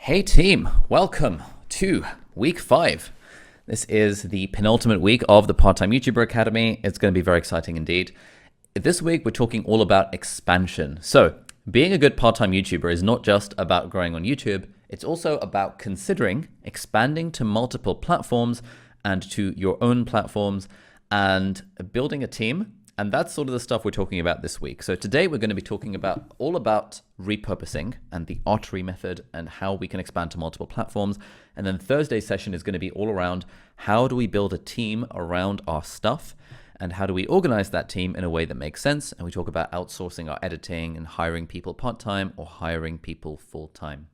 Hey team, welcome to week 5. This is the penultimate week of the Part-Time YouTuber Academy. It's going to be very exciting indeed. This week we're talking all about expansion. So being a good part-time YouTuber is not just about growing on YouTube, it's also about considering expanding to multiple platforms and to your own platforms and building a team. And that's sort of the stuff we're talking about this week. So today we're going to be talking about all about repurposing and the artery method and how we can expand to multiple platforms. And then Thursday's session is going to be all around how do we build a team around our stuff and how do we organize that team in a way that makes sense. And we talk about outsourcing our editing and hiring people part-time or hiring people full-time.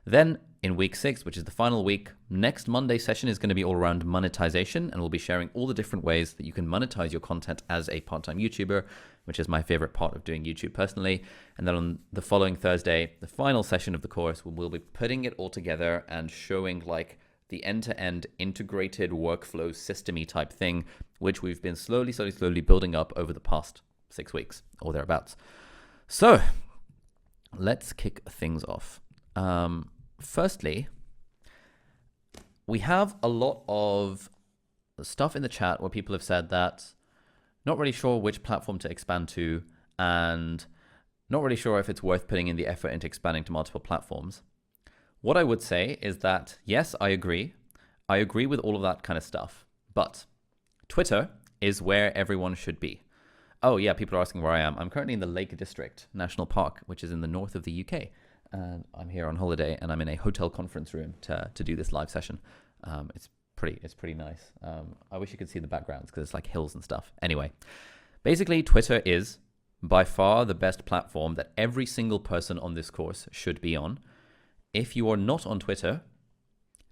Then in week 6, which is the final week, next Monday's session is going to be all around monetization, and we'll be sharing all the different ways that you can monetize your content as a part-time YouTuber, which is my favorite part of doing YouTube personally. And then on the following Thursday, the final session of the course, we'll be putting it all together and showing like the end-to-end integrated workflow system-y type thing, which we've been slowly building up over the past 6 weeks or thereabouts. So let's kick things off. Firstly, we have a lot of stuff in the chat where people have said that not really sure which platform to expand to and not really sure if it's worth putting in the effort into expanding to multiple platforms. What I would say is that, yes, I agree. I agree with all of that kind of stuff, but Twitter is where everyone should be. Oh yeah, people are asking where I am. I'm currently in the Lake District National Park, which is in the north of the UK. And I'm here on holiday, and I'm in a hotel conference room to do this live session. It's pretty nice. I wish you could see the backgrounds because it's like hills and stuff. Anyway, basically, Twitter is by far the best platform that every single person on this course should be on. If you are not on Twitter,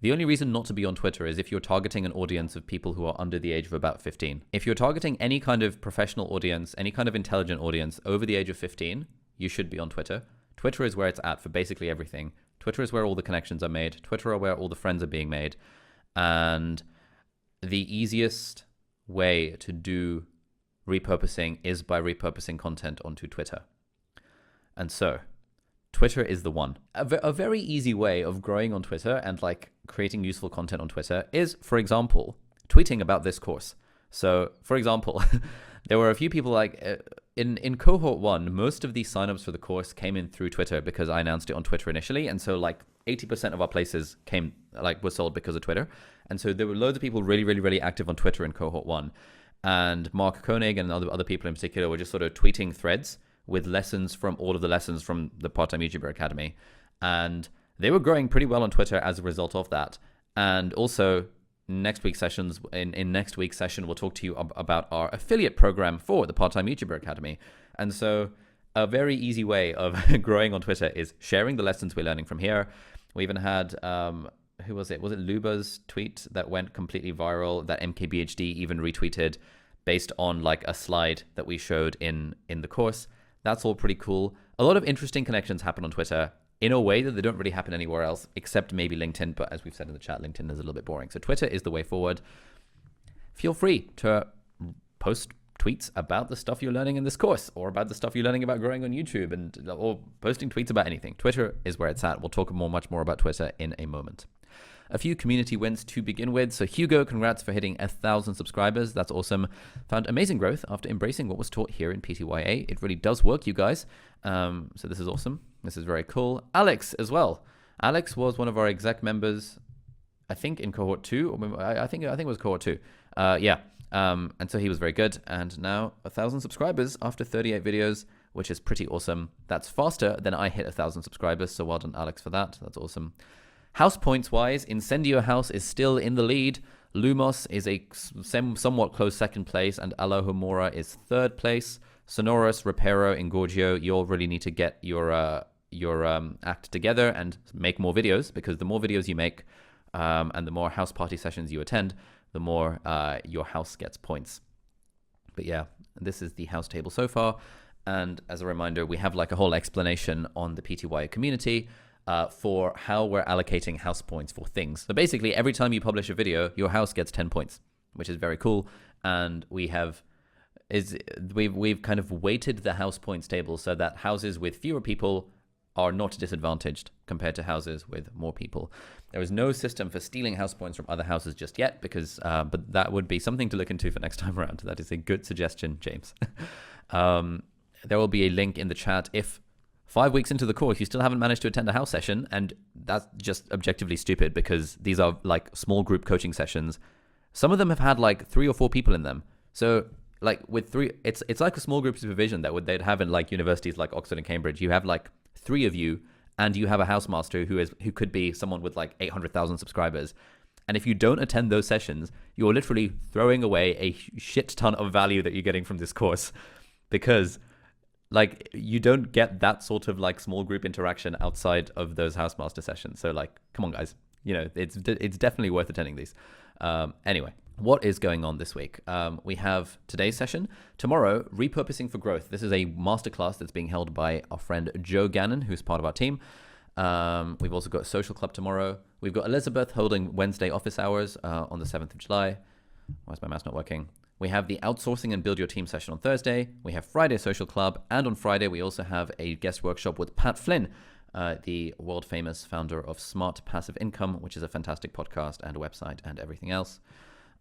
the only reason not to be on Twitter is if you're targeting an audience of people who are under the age of about 15. If you're targeting any kind of professional audience, any kind of intelligent audience over the age of 15, you should be on Twitter. Twitter is where it's at for basically everything. Twitter is where all the connections are made. Twitter are where all the friends are being made. And the easiest way to do repurposing is by repurposing content onto Twitter. And so Twitter is the one. A very easy way of growing on Twitter and like creating useful content on Twitter is, for example, tweeting about this course. So for example, there were a few people like in cohort 1, most of the signups for the course came in through Twitter because I announced it on Twitter initially. And so like 80% of our places were sold because of Twitter. And so there were loads of people really active on Twitter in cohort 1. And Mark Koenig and other people in particular were just sort of tweeting threads with lessons from all of the lessons from the Part-Time YouTuber Academy. And they were growing pretty well on Twitter as a result of that. And also next week's sessions, in next week's session, we'll talk to you about our affiliate program for the Part-Time YouTuber Academy. And so a very easy way of growing on Twitter is sharing the lessons we're learning from here. We even had, who was it? Was it Luba's tweet that went completely viral that MKBHD even retweeted based on like a slide that we showed in the course? That's all pretty cool. A lot of interesting connections happen on Twitter in a way that they don't really happen anywhere else, except maybe LinkedIn. But as we've said in the chat, LinkedIn is a little bit boring. So Twitter is the way forward. Feel free to post tweets about the stuff you're learning in this course or about the stuff you're learning about growing on YouTube or posting tweets about anything. Twitter is where it's at. We'll talk much more about Twitter in a moment. A few community wins to begin with. So Hugo, congrats for hitting 1,000 subscribers. That's awesome. Found amazing growth after embracing what was taught here in PTYA. It really does work, you guys. So this is awesome. This is very cool. Alex as well. Alex was one of our exec members, I think in cohort 2. Or I think it was cohort 2. Yeah. And so he was very good. And now 1,000 subscribers after 38 videos, which is pretty awesome. That's faster than I hit 1,000 subscribers. So well done, Alex, for that. That's awesome. House points wise, Incendio House is still in the lead. Lumos is a somewhat close second place, and Alohomora is third place. Sonoros, Reparo, Engorgio, you all really need to get your act together and make more videos, because the more videos you make and the more house party sessions you attend, the more your house gets points. But yeah, this is the house table so far. And as a reminder, we have like a whole explanation on the PTY community for how we're allocating house points for things. So basically, every time you publish a video, your house gets 10 points, which is very cool. And we've kind of weighted the house points table so that houses with fewer people are not disadvantaged compared to houses with more people. There is no system for stealing house points from other houses just yet, but that would be something to look into for next time around. That is a good suggestion, James. There will be a link in the chat. If 5 weeks into the course you still haven't managed to attend a house session, and that's just objectively stupid because these are like small group coaching sessions. Some of them have had like 3 or 4 people in them. So like with 3, it's like a small group supervision that they'd have in like universities like Oxford and Cambridge. You have like 3 of you, and you have a housemaster who could be someone with like 800,000 subscribers. And if you don't attend those sessions, you're literally throwing away a shit ton of value that you're getting from this course, because like you don't get that sort of like small group interaction outside of those housemaster sessions. So like, come on guys, it's definitely worth attending these. Anyway, what is going on this week? We have today's session. Tomorrow, Repurposing for Growth. This is a masterclass that's being held by our friend Joe Gannon, who's part of our team. We've also got a social club tomorrow. We've got Elizabeth holding Wednesday office hours on the 7th of July. Why is my mouse not working? We have the Outsourcing and Build Your Team session on Thursday. We have Friday Social Club. And on Friday, we also have a guest workshop with Pat Flynn, the world famous founder of Smart Passive Income, which is a fantastic podcast and a website and everything else.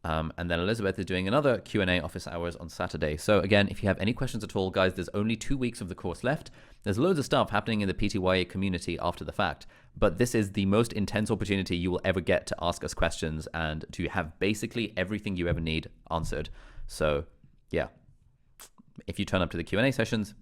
And then Elizabeth is doing another Q&A office hours on Saturday. So again, if you have any questions at all, guys, there's only 2 weeks of the course left. There's loads of stuff happening in the PTYA community after the fact, but this is the most intense opportunity you will ever get to ask us questions and to have basically everything you ever need answered. So yeah, if you turn up to the Q&A sessions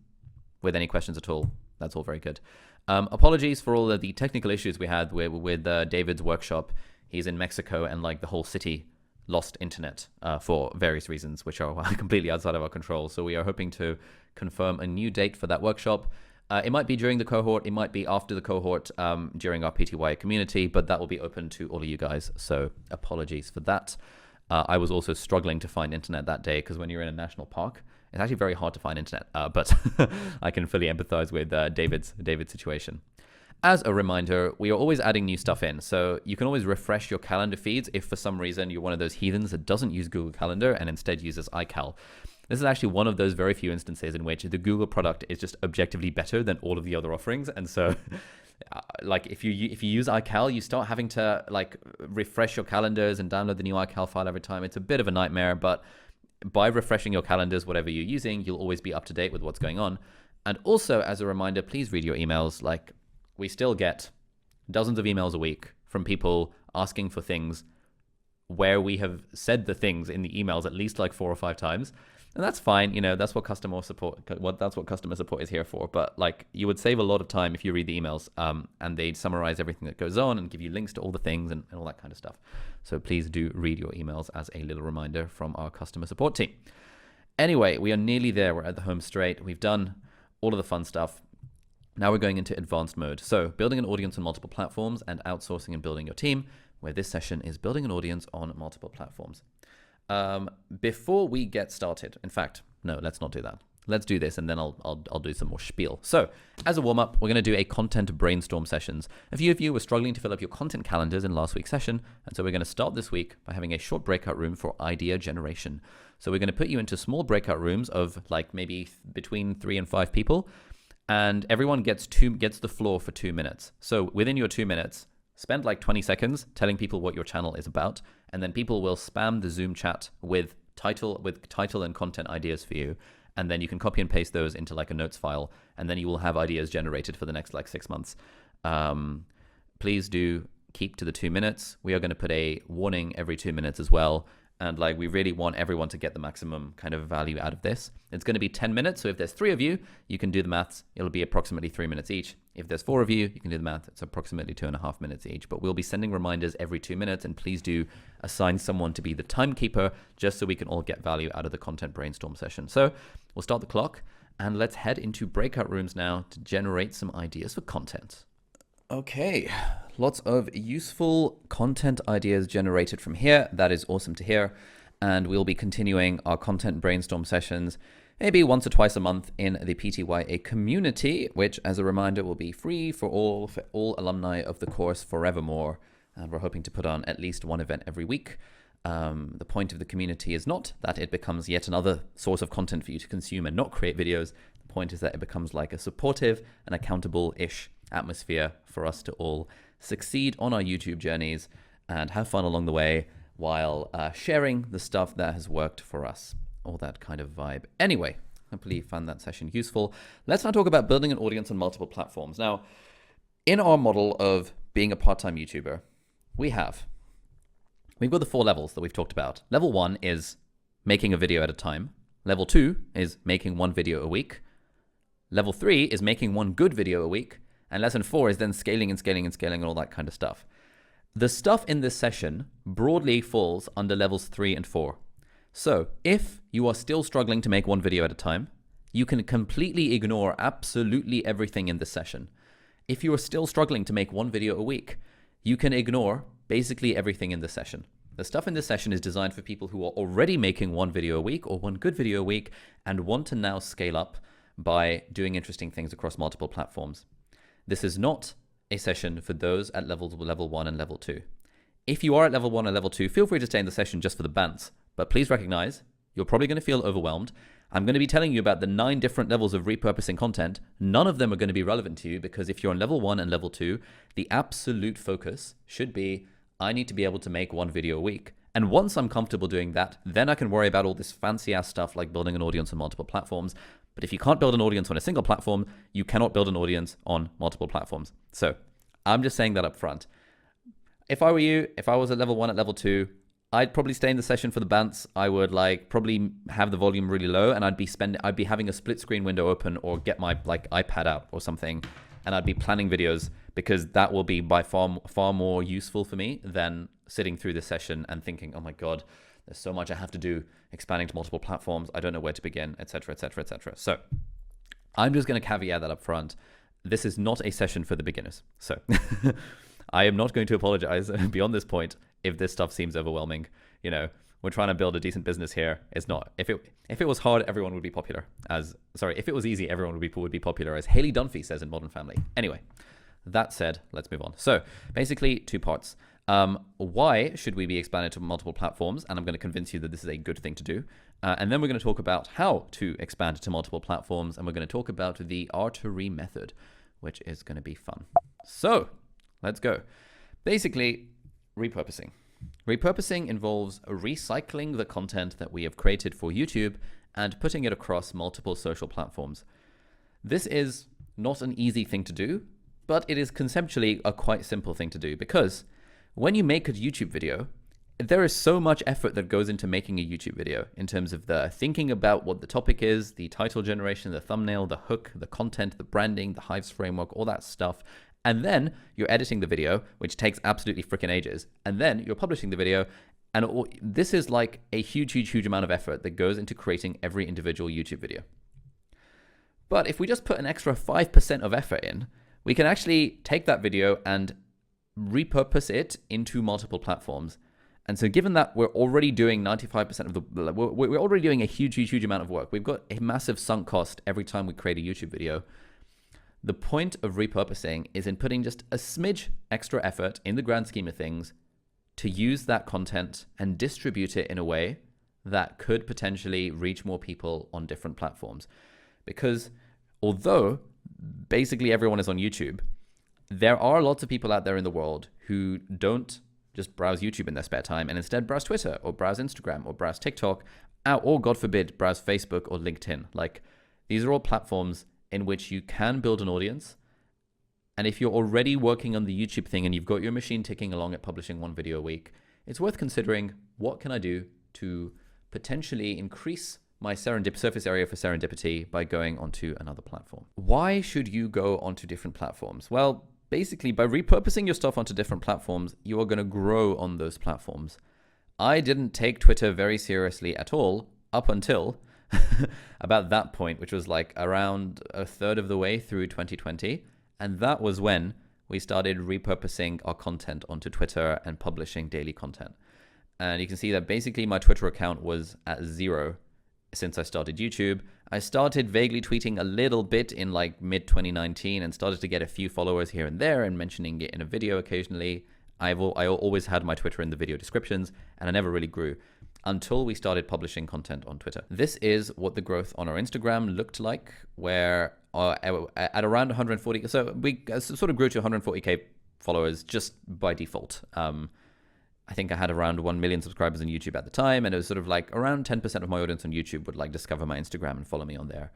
with any questions at all, that's all very good. Apologies for all of the technical issues we had with David's workshop. He's in Mexico, and like the whole city lost internet for various reasons, which are completely outside of our control. So we are hoping to confirm a new date for that workshop. It might be during the cohort, it might be after the cohort during our PTY community, but that will be open to all of you guys. So apologies for that. I was also struggling to find internet that day because when you're in a national park, it's actually very hard to find internet, but I can fully empathize with David's situation. As a reminder, we are always adding new stuff in, so you can always refresh your calendar feeds if for some reason you're one of those heathens that doesn't use Google Calendar and instead uses iCal. This is actually one of those very few instances in which the Google product is just objectively better than all of the other offerings, and so like if you use iCal, you start having to like refresh your calendars and download the new iCal file every time. It's a bit of a nightmare, but by refreshing your calendars, whatever you're using, you'll always be up to date with what's going on. And also, as a reminder, please read your emails. Like, we still get dozens of emails a week from people asking for things where we have said the things in the emails at least like 4 or 5 times. And that's fine. That's what customer support is here for. But like, you would save a lot of time if you read the emails and they'd summarize everything that goes on and give you links to all the things and all that kind of stuff. So please do read your emails as a little reminder from our customer support team. Anyway, we are nearly there. We're at the home straight. We've done all of the fun stuff. Now we're going into advanced mode. So building an audience on multiple platforms and outsourcing and building your team, where this session is building an audience on multiple platforms. Before we get started, in fact, no, let's not do that. Let's do this and then I'll do some more spiel. So as a warm-up, we're going to do a content brainstorm sessions. A few of you were struggling to fill up your content calendars in last week's session, and so we're going to start this week by having a short breakout room for idea generation. So we're going to put you into small breakout rooms of like maybe between 3 and 5 people, and everyone gets the floor for 2 minutes. So within your 2 minutes, spend like 20 seconds telling people what your channel is about, and then people will spam the Zoom chat with title and content ideas for you. And then you can copy and paste those into like a notes file, and then you will have ideas generated for the next like 6 months. Please do keep to the 2 minutes. We are going to put a warning every 2 minutes as well. And like, we really want everyone to get the maximum kind of value out of this. It's going to be 10 minutes. So if there's 3 of you, you can do the maths. It'll be approximately 3 minutes each. If there's 4 of you, you can do the math. It's approximately 2.5 minutes each. But we'll be sending reminders every 2 minutes. And please do assign someone to be the timekeeper, just so we can all get value out of the content brainstorm session. So we'll start the clock and let's head into breakout rooms now to generate some ideas for content. Okay, lots of useful content ideas generated from here. That is awesome to hear. And we'll be continuing our content brainstorm sessions maybe once or twice a month in the PTYA community, which, as a reminder, will be free for all alumni of the course forevermore. And we're hoping to put on at least one event every week. The point of the community is not that it becomes yet another source of content for you to consume and not create videos. The point is that it becomes like a supportive and accountable-ish atmosphere for us to all succeed on our YouTube journeys and have fun along the way while sharing the stuff that has worked for us. All that kind of vibe. Anyway, hopefully you found that session useful. Let's now talk about building an audience on multiple platforms. Now, in our model of being a part-time YouTuber, we've got the 4 levels that we've talked about. Level 1 is making a video at a time. Level 2 is making 1 video a week. Level 3 is making 1 good video a week. And lesson 4 is then scaling and all that kind of stuff. The stuff in this session broadly falls under levels 3 and 4. So if you are still struggling to make 1 video at a time, you can completely ignore absolutely everything in this session. If you are still struggling to make 1 video a week, you can ignore basically everything in this session. The stuff in this session is designed for people who are already making 1 video a week or 1 good video a week and want to now scale up by doing interesting things across multiple platforms. This is not a session for those at level 1 and level 2. If you are at level 1 and level 2, feel free to stay in the session just for the bants, but please recognize you're probably going to feel overwhelmed. I'm going to be telling you about the 9 different levels of repurposing content. None of them are going to be relevant to you because if you're on level 1 and level 2, the absolute focus should be, I need to be able to make 1 video a week. And once I'm comfortable doing that, then I can worry about all this fancy ass stuff like building an audience on multiple platforms. But if you can't build an audience on a single platform, you cannot build an audience on multiple platforms. So I'm just saying that up front. If I were you, if I was at level 1 at level 2, I'd probably stay in the session for the bants. I would probably have the volume really low and I'd be having a split screen window open or get my iPad out or something, and I'd be planning videos because that will be by far more useful for me than sitting through this session and thinking, oh my God, there's so much I have to do, expanding to multiple platforms. I don't know where to begin, etc., etc., etc. So I'm just going to caveat that up front. This is not a session for the beginners. So I am not going to apologize beyond this point if this stuff seems overwhelming. You know, we're trying to build a decent business here. It's not. If it was hard, everyone would be popular. If it was easy, everyone would be popular, as Haley Dunphy says in Modern Family. Anyway, that said, let's move on. So basically 2 parts. Why should we be expanded to multiple platforms? And I'm going to convince you that this is a good thing to do. And then we're going to talk about how to expand to multiple platforms. And we're going to talk about the Artery method, which is going to be fun. So let's go. Basically, repurposing. Repurposing involves recycling the content that we have created for YouTube and putting it across multiple social platforms. This is not an easy thing to do, but it is conceptually a quite simple thing to do because when you make a YouTube video, there is so much effort that goes into making a YouTube video in terms of the thinking about what the topic is, the title generation, the thumbnail, the hook, the content, the branding, the Hives framework, all that stuff. And then you're editing the video, which takes absolutely freaking ages. And then you're publishing the video. And this is like a huge amount of effort that goes into creating every individual YouTube video. But if we just put an extra 5% of effort in, we can actually take that video and repurpose it into multiple platforms. And so given that we're already doing 95% of we're already doing a huge amount of work. We've got a massive sunk cost every time we create a YouTube video. The point of repurposing is in putting just a smidge extra effort in the grand scheme of things to use that content and distribute it in a way that could potentially reach more people on different platforms. Because although basically everyone is on YouTube, there are lots of people out there in the world who don't just browse YouTube in their spare time and instead browse Twitter or browse Instagram or browse TikTok or, God forbid, browse Facebook or LinkedIn. Like, these are all platforms in which you can build an audience. And if you're already working on the YouTube thing and you've got your machine ticking along at publishing 1 video a week, it's worth considering, what can I do to potentially increase my surface area for serendipity by going onto another platform? Why should you go onto different platforms? Well, basically, by repurposing your stuff onto different platforms, you are going to grow on those platforms. I didn't take Twitter very seriously at all up until about that point, which was like around a third of the way through 2020. And that was when we started repurposing our content onto Twitter and publishing daily content. And you can see that basically my Twitter account was at 0 since I started YouTube. I started vaguely tweeting a little bit in like mid 2019 and started to get a few followers here and there and mentioning it in a video occasionally. I always had my Twitter in the video descriptions and I never really grew. until we started publishing content on Twitter. This is what the growth on our Instagram looked like, where at around 140, so we sort of grew to 140k followers just by default. I think I had around 1 million subscribers on YouTube at the time, and it was sort of like around 10% of my audience on YouTube would like discover my Instagram and follow me on there.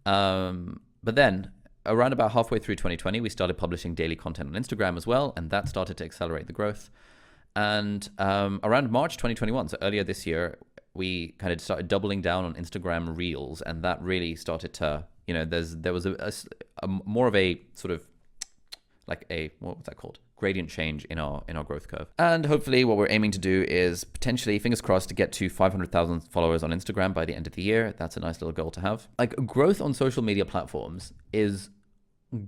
But then around about halfway through 2020, we started publishing daily content on Instagram as well, and that started to accelerate the growth. And around March 2021, so earlier this year, we kind of started doubling down on Instagram Reels, and that really started to, you know, there was a more of a sort of like a, what was that called? Gradient change in our growth curve. And hopefully what we're aiming to do is potentially, fingers crossed, to get to 500,000 followers on Instagram by the end of the year. That's a nice little goal to have. Like, growth on social media platforms is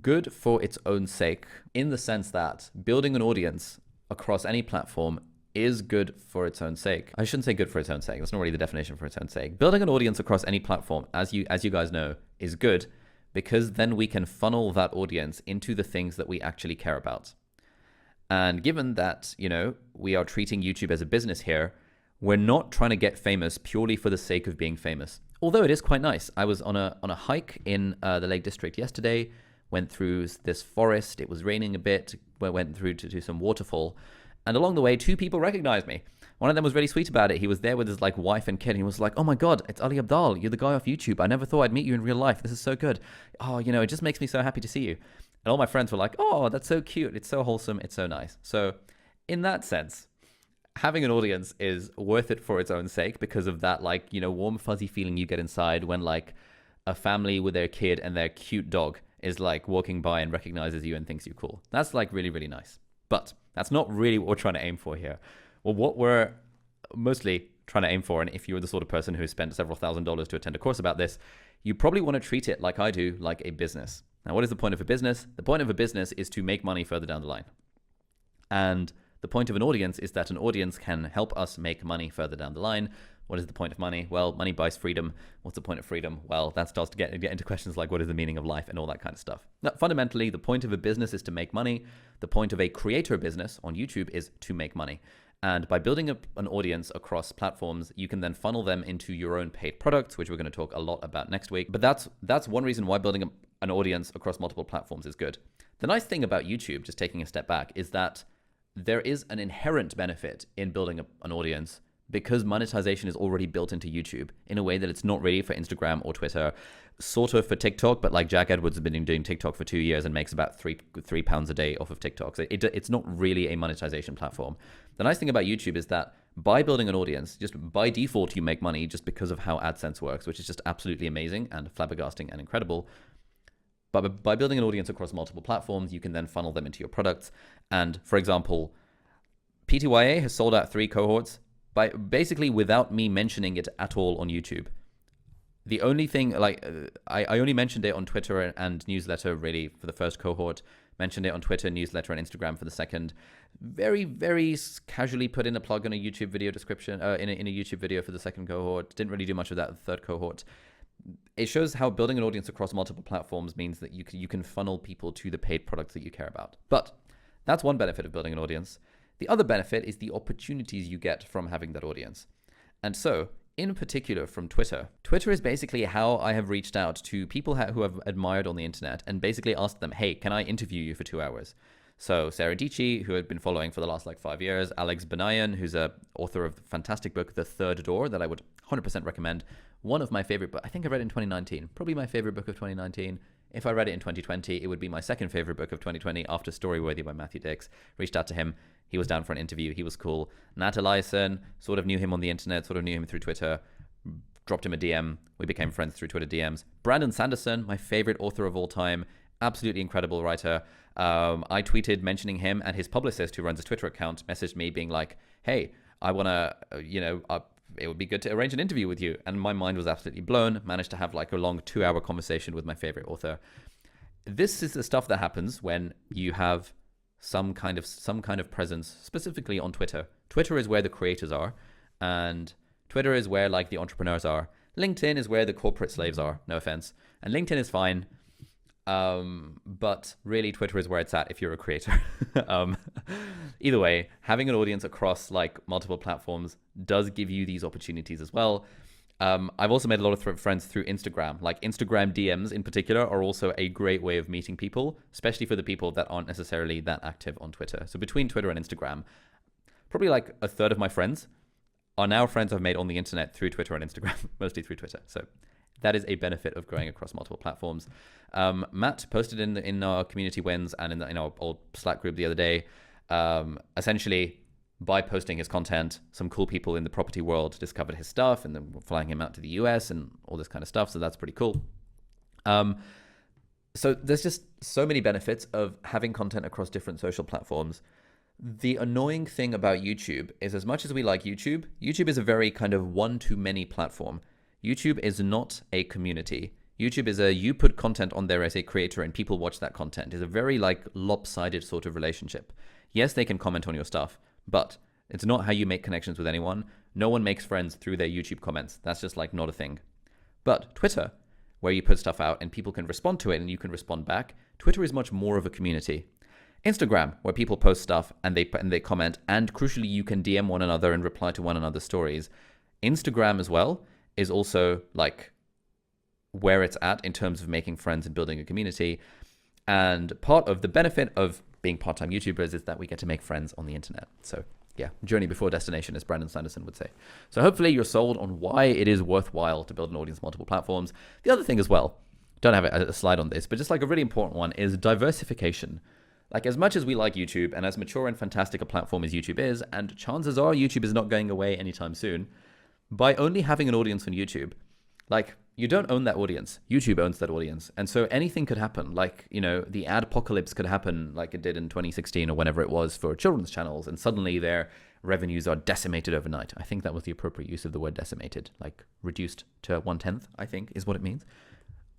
good for its own sake, in the sense that building an audience across any platform is good for its own sake. I shouldn't say good for its own sake. That's not really the definition for its own sake. Building an audience across any platform, as you guys know, is good, because then we can funnel that audience into the things that we actually care about. And given that, you know, we are treating YouTube as a business here, we're not trying to get famous purely for the sake of being famous. Although it is quite nice. I was on a hike in the Lake District yesterday, went through this forest. It was raining a bit. We went through to some waterfall. And along the way, 2 people recognized me. One of them was really sweet about it. He was there with his like wife and kid. And he was like, "Oh my God, it's Ali Abdaal. You're the guy off YouTube. I never thought I'd meet you in real life. This is so good. Oh, you know, it just makes me so happy to see you." And all my friends were like, "Oh, that's so cute. It's so wholesome. It's so nice." So in that sense, having an audience is worth it for its own sake, because of that, like, you know, warm, fuzzy feeling you get inside when like a family with their kid and their cute dog is like walking by and recognizes you and thinks you're cool. That's like really, really nice. But that's not really what we're trying to aim for here. Well, what we're mostly trying to aim for, and if you're the sort of person who spent several $1,000s to attend a course about this, you probably want to treat it like I do, like a business. Now, what is the point of a business? The point of a business is to make money further down the line. And the point of an audience is that an audience can help us make money further down the line. What is the point of money? Well, money buys freedom. What's the point of freedom? Well, that starts to get into questions like what is the meaning of life and all that kind of stuff. Now, fundamentally, the point of a business is to make money. The point of a creator business on YouTube is to make money. And by building up an audience across platforms, you can then funnel them into your own paid products, which we're going to talk a lot about next week. But that's one reason why building up an audience across multiple platforms is good. The nice thing about YouTube, just taking a step back, is that there is an inherent benefit in building up an audience, because monetization is already built into YouTube in a way that it's not really for Instagram or Twitter, sort of for TikTok, but like Jack Edwards has been doing TikTok for 2 years and makes about three pounds a day off of TikTok. So it's not really a monetization platform. The nice thing about YouTube is that by building an audience, just by default, you make money just because of how AdSense works, which is just absolutely amazing and flabbergasting and incredible. But by building an audience across multiple platforms, you can then funnel them into your products. And for example, PTYA has sold out 3 cohorts basically without me mentioning it at all on YouTube. The only thing, like, I only mentioned it on Twitter and newsletter really for the first cohort, mentioned it on Twitter, newsletter, and Instagram for the second. Very, very casually put in a plug in a YouTube video description, in a YouTube video for the second cohort. Didn't really do much of that the third cohort. It shows how building an audience across multiple platforms means that you can funnel people to the paid products that you care about. But that's one benefit of building an audience. The other benefit is the opportunities you get from having that audience. And so, in particular from Twitter. Twitter is basically how I have reached out to people who I've admired on the internet and basically asked them, "Hey, can I interview you for 2 hours?" So Sarah Dietschy, who I'd been following for the last 5 years, Alex Benayan, who's a author of the fantastic book, The Third Door, that I would 100% recommend. One of my favorite books, I think I read it in 2019, probably my favorite book of 2019. If I read it in 2020, it would be my second favorite book of 2020 after Storyworthy by Matthew Dix. Reached out to him. He was down for an interview. He was cool. Nat Eliason, sort of knew him on the internet, sort of knew him through Twitter. Dropped him a DM. We became friends through Twitter DMs. Brandon Sanderson, my favorite author of all time. Absolutely incredible writer. I tweeted mentioning him, and his publicist, who runs his Twitter account, messaged me being like, "Hey, I want to, it would be good to arrange an interview with you." And my mind was absolutely blown. Managed to have a long 2-hour conversation with my favorite author. This is the stuff that happens when you have some kind of presence, specifically on Twitter. Twitter is where the creators are, and Twitter is where the entrepreneurs are. LinkedIn is where the corporate slaves are. No offense. And LinkedIn is fine. But really Twitter is where it's at if you're a creator. Either way, having an audience across like multiple platforms does give you these opportunities as well. I've also made a lot of friends through Instagram. Like Instagram DMs in particular are also a great way of meeting people, especially for the people that aren't necessarily that active on Twitter. So between Twitter and Instagram, probably like a third of my friends are now friends I've made on the internet through Twitter and Instagram, mostly through Twitter. So that is a benefit of growing across multiple platforms. Matt posted in our community wins and in our old Slack group the other day, essentially by posting his content, some cool people in the property world discovered his stuff and then flying him out to the US and all this kind of stuff. So that's pretty cool. So there's just so many benefits of having content across different social platforms. The annoying thing about YouTube is, as much as we like YouTube, YouTube is a very kind of one-to-many platform. YouTube is not a community. YouTube is you put content on there as a creator and people watch that content. It's a very like lopsided sort of relationship. Yes, they can comment on your stuff, but it's not how you make connections with anyone. No one makes friends through their YouTube comments. That's just like not a thing. But Twitter, where you put stuff out and people can respond to it and you can respond back, Twitter is much more of a community. Instagram, where people post stuff and they comment, and crucially you can DM one another and reply to one another's stories. Instagram as well is also like where it's at in terms of making friends and building a community. And part of the benefit of being part-time YouTubers is that we get to make friends on the internet. So yeah, journey before destination, as Brandon Sanderson would say. So hopefully you're sold on why it is worthwhile to build an audience on multiple platforms. The other thing as well, don't have a slide on this, but just like a really important one is diversification. Like as much as we like YouTube and as mature and fantastic a platform as YouTube is, and chances are YouTube is not going away anytime soon, by only having an audience on YouTube, like you don't own that audience. YouTube owns that audience. And so anything could happen. Like, you know, the ad apocalypse could happen like it did in 2016 or whenever it was for children's channels. And suddenly their revenues are decimated overnight. I think that was the appropriate use of the word decimated, like reduced to 1/10, I think is what it means.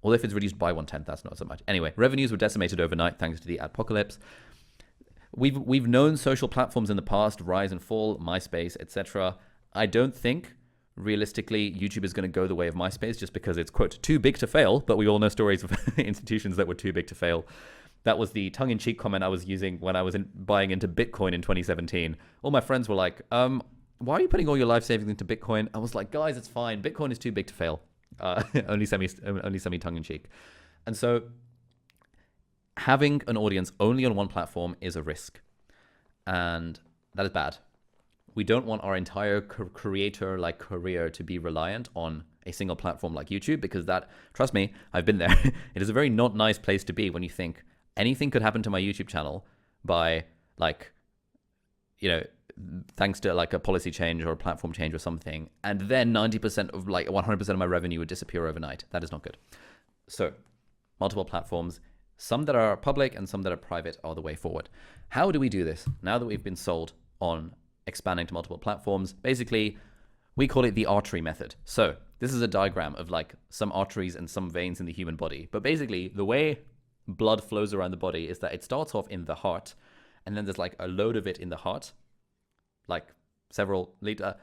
Although if it's reduced by 1/10, that's not so much. Anyway, revenues were decimated overnight thanks to the apocalypse. We've known social platforms in the past rise and fall, MySpace, etc. I don't think realistically YouTube is going to go the way of MySpace just because it's, quote, too big to fail. But we all know stories of institutions that were too big to fail. That was the tongue-in-cheek comment I was using when I was buying into Bitcoin in 2017. All my friends were like, why are you putting all your life savings into Bitcoin? I was like, guys, it's fine. Bitcoin is too big to fail. Only semi tongue-in-cheek. And so having an audience only on one platform is a risk. And that is bad. We don't want our entire creator like career to be reliant on a single platform like YouTube, because that, trust me, I've been there. It is a very not nice place to be when you think anything could happen to my YouTube channel by like, you know, thanks to like a policy change or a platform change or something. And then 90% of like 100% of my revenue would disappear overnight. That is not good. So multiple platforms, some that are public and some that are private, are the way forward. How do we do this now that we've been sold on expanding to multiple platforms? Basically, we call it the artery method. So this is a diagram of like some arteries and some veins in the human body. But basically, the way blood flows around the body is that it starts off in the heart, and then there's like a load of it in the heart, like several liter.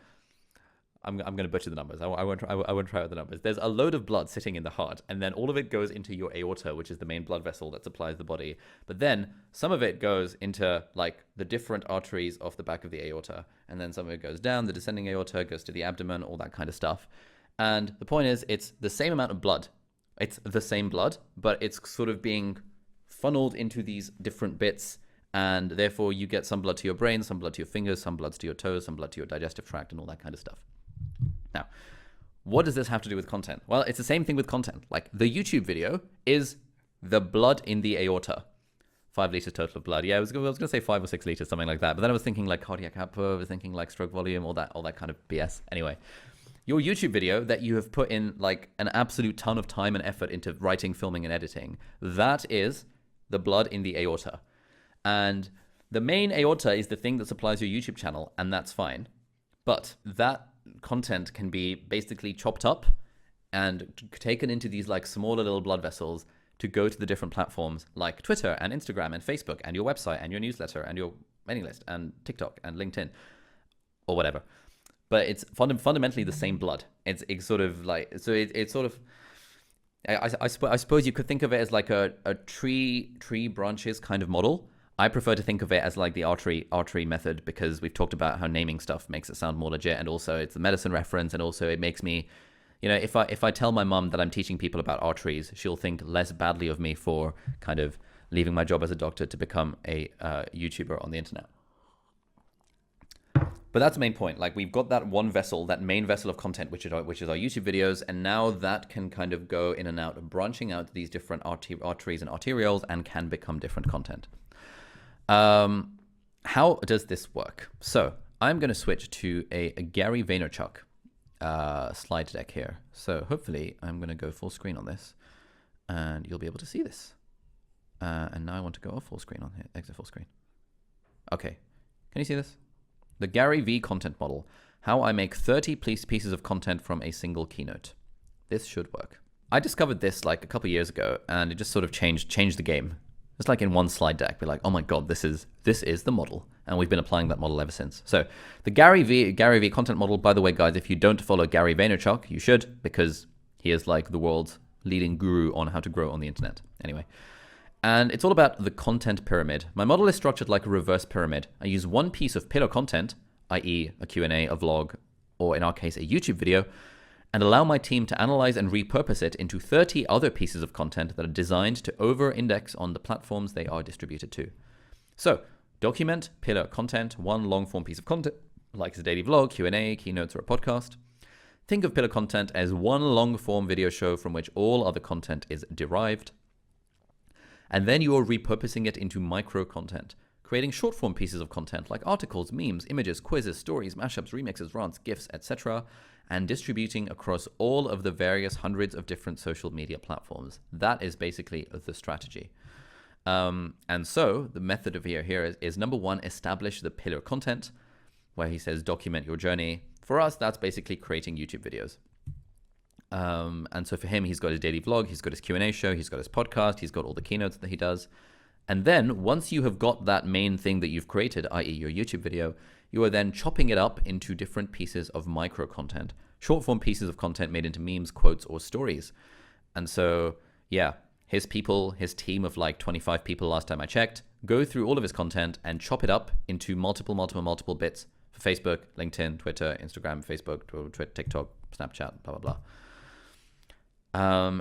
I'm going to butcher the numbers. I won't try out the numbers. There's a load of blood sitting in the heart, and then all of it goes into your aorta, which is the main blood vessel that supplies the body. But then some of it goes into like the different arteries off the back of the aorta, and then some of it goes down the descending aorta, goes to the abdomen, all that kind of stuff. And the point is, it's the same amount of blood. It's the same blood, but it's sort of being funneled into these different bits, and therefore you get some blood to your brain, some blood to your fingers, some blood to your toes, some blood to your digestive tract, and all that kind of stuff. Now, what does this have to do with content? Well, it's the same thing with content. Like the YouTube video is the blood in the aorta. 5 liters total of blood. Yeah, I was going to say 5 or 6 liters, something like that. But then I was thinking like cardiac output, I was thinking like stroke volume, all that kind of BS. Anyway, your YouTube video that you have put in like an absolute ton of time and effort into writing, filming, and editing, that is the blood in the aorta. And the main aorta is the thing that supplies your YouTube channel, and that's fine. But that content can be basically chopped up and taken into these like smaller little blood vessels to go to the different platforms like Twitter and Instagram and Facebook and your website and your newsletter and your mailing list and TikTok and LinkedIn or whatever. But it's fundamentally the same blood. It's sort of like, so it's sort of, I suppose you could think of it as like a tree branches kind of model. I prefer to think of it as like the archery method, because we've talked about how naming stuff makes it sound more legit, and also it's the medicine reference, and also it makes me, if I tell my mum that I'm teaching people about arteries, she'll think less badly of me for kind of leaving my job as a doctor to become a YouTuber on the internet. But that's the main point. Like, we've got that one vessel, that main vessel of content, which is our YouTube videos, and now that can kind of go in and out, branching out these different arteries and arterioles, and can become different content. How does this work? So I'm going to switch to a Gary Vaynerchuk slide deck here. So hopefully I'm going to go full screen on this, and you'll be able to see this. And now I want to go off full screen on here, exit full screen. Okay, can you see this? The Gary V content model, how I make 30 pieces of content from a single keynote. This should work. I discovered this like a couple years ago, and it just sort of changed the game. It's like in one slide deck, be like, oh my God, this is the model. And we've been applying that model ever since. So the Gary V content model, by the way, guys, if you don't follow Gary Vaynerchuk, you should, because he is like the world's leading guru on how to grow on the internet. Anyway. And it's all about the content pyramid. My model is structured like a reverse pyramid. I use one piece of pillar content, i.e. a Q&A, a vlog, or in our case, a YouTube video, and allow my team to analyze and repurpose it into 30 other pieces of content that are designed to over-index on the platforms they are distributed to. So, document pillar content, one long-form piece of content, like a daily vlog, Q&A, keynotes, or a podcast. Think of pillar content as one long-form video show from which all other content is derived. And then you are repurposing it into micro content, creating short form pieces of content like articles, memes, images, quizzes, stories, mashups, remixes, rants, GIFs, etc., and distributing across all of the various hundreds of different social media platforms. That is basically the strategy. And so the method of here is number one, establish the pillar content, where he says document your journey. For us, that's basically creating YouTube videos. And so for him, he's got his daily vlog, he's got his Q&A show, he's got his podcast, he's got all the keynotes that he does. And then once you have got that main thing that you've created, i.e. your YouTube video, you are then chopping it up into different pieces of micro content, short form pieces of content made into memes, quotes, or stories. And so, yeah, his team of like 25 people last time I checked, go through all of his content and chop it up into multiple bits for Facebook, LinkedIn, Twitter, Instagram, Facebook, TikTok, Snapchat, blah, blah, blah.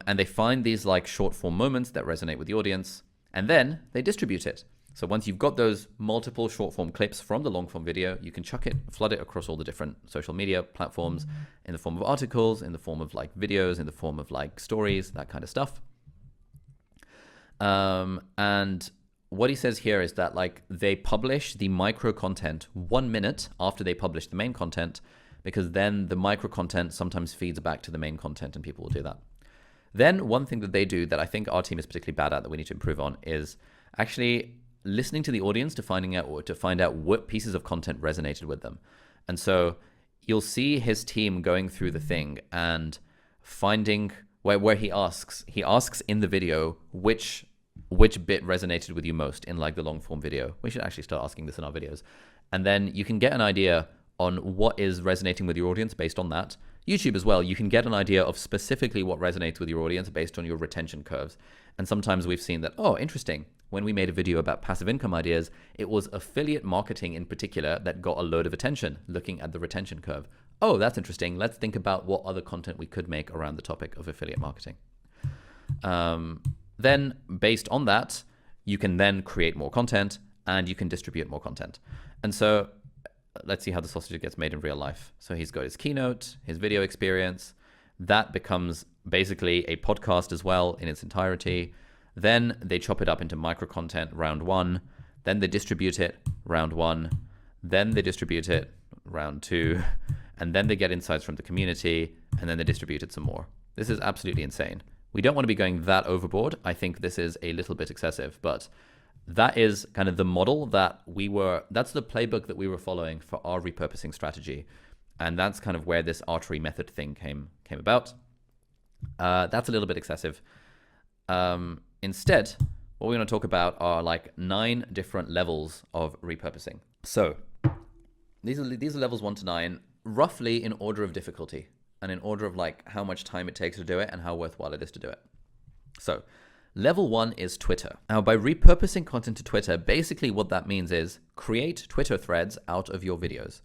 And they find these like short form moments that resonate with the audience, and then they distribute it. So once you've got those multiple short form clips from the long form video, you can flood it across all the different social media platforms in the form of articles, in the form of like videos, in the form of like stories, that kind of stuff. And what he says here is that like they publish the micro content 1 minute after they publish the main content, because then the micro content sometimes feeds back to the main content, and people will do that. Then one thing that they do that I think our team is particularly bad at, that we need to improve on, is actually listening to the audience to find out what pieces of content resonated with them. And so you'll see his team going through the thing and finding where he asks in the video which bit resonated with you most in like the long form video. We should actually start asking this in our videos. And then you can get an idea on what is resonating with your audience based on that. YouTube as well, you can get an idea of specifically what resonates with your audience based on your retention curves. And sometimes we've seen that, oh, interesting. When we made a video about passive income ideas, it was affiliate marketing in particular that got a load of attention, looking at the retention curve. Oh, that's interesting. Let's think about what other content we could make around the topic of affiliate marketing. Then based on that, you can then create more content and you can distribute more content. And so let's see how the sausage gets made in real life. So he's got his keynote, his video experience. That becomes basically a podcast as well in its entirety. Then they chop it up into micro content round 1. Then they distribute it round 1. Then they distribute it round 2. And then they get insights from the community. And then they distribute it some more. This is absolutely insane. We don't want to be going that overboard. I think this is a little bit excessive, but that is kind of the model that's the playbook that we were following for our repurposing strategy. And that's kind of where this artery method thing came about. That's a little bit excessive. Instead, what we're going to talk about are like 9 different levels of repurposing. So these are levels 1 to 9, roughly in order of difficulty and in order of like how much time it takes to do it and how worthwhile it is to do it. So Level 1 is Twitter. Now, by repurposing content to Twitter, basically what that means is create Twitter threads out of your videos.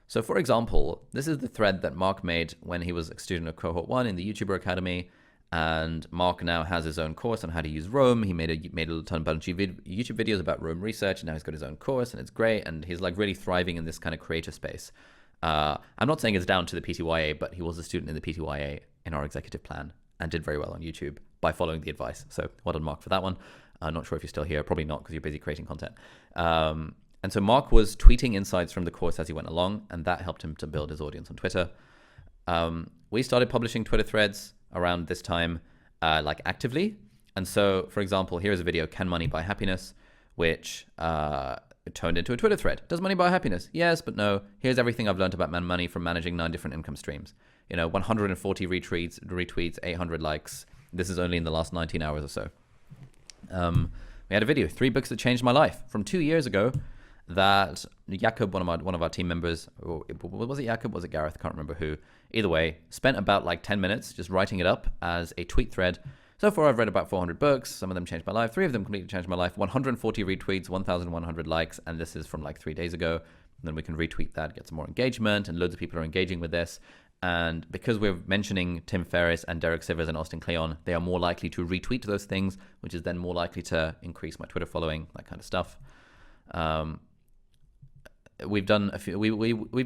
So for example, this is the thread that Mark made when he was a student of Cohort 1 in the YouTuber Academy. And Mark now has his own course on how to use Roam. He made a bunch of YouTube videos about Roam research, and now he's got his own course, and it's great. And he's like really thriving in this kind of creator space. I'm not saying it's down to the PTYA, but he was a student in the PTYA in our executive plan and did very well on YouTube by following the advice. So well done, Mark, for that one. I'm not sure if you're still here. Probably not, because you're busy creating content. And so Mark was tweeting insights from the course as he went along, and that helped him to build his audience on Twitter. We started publishing Twitter threads around this time, like actively. And so, for example, here's a video, Can Money Buy Happiness, which turned into a Twitter thread. Does money buy happiness? Yes, but no. Here's everything I've learned about money from managing 9 different income streams. 140 retweets, 800 likes. This is only in the last 19 hours or so. We had a video, 3 books that changed my life, from 2 years ago, that Jakob, one of our team members, or was it Jakob? Was it Gareth? I can't remember who. Either way, spent about like 10 minutes just writing it up as a tweet thread. So far, I've read about 400 books. Some of them changed my life. 3 of them completely changed my life. 140 retweets, 1,100 likes, and this is from like 3 days ago. And then we can retweet that, get some more engagement, and loads of people are engaging with this. And because we're mentioning Tim Ferriss and Derek Sivers and Austin Kleon, they are more likely to retweet those things, which is then more likely to increase my Twitter following, that kind of stuff. We've done a few. We've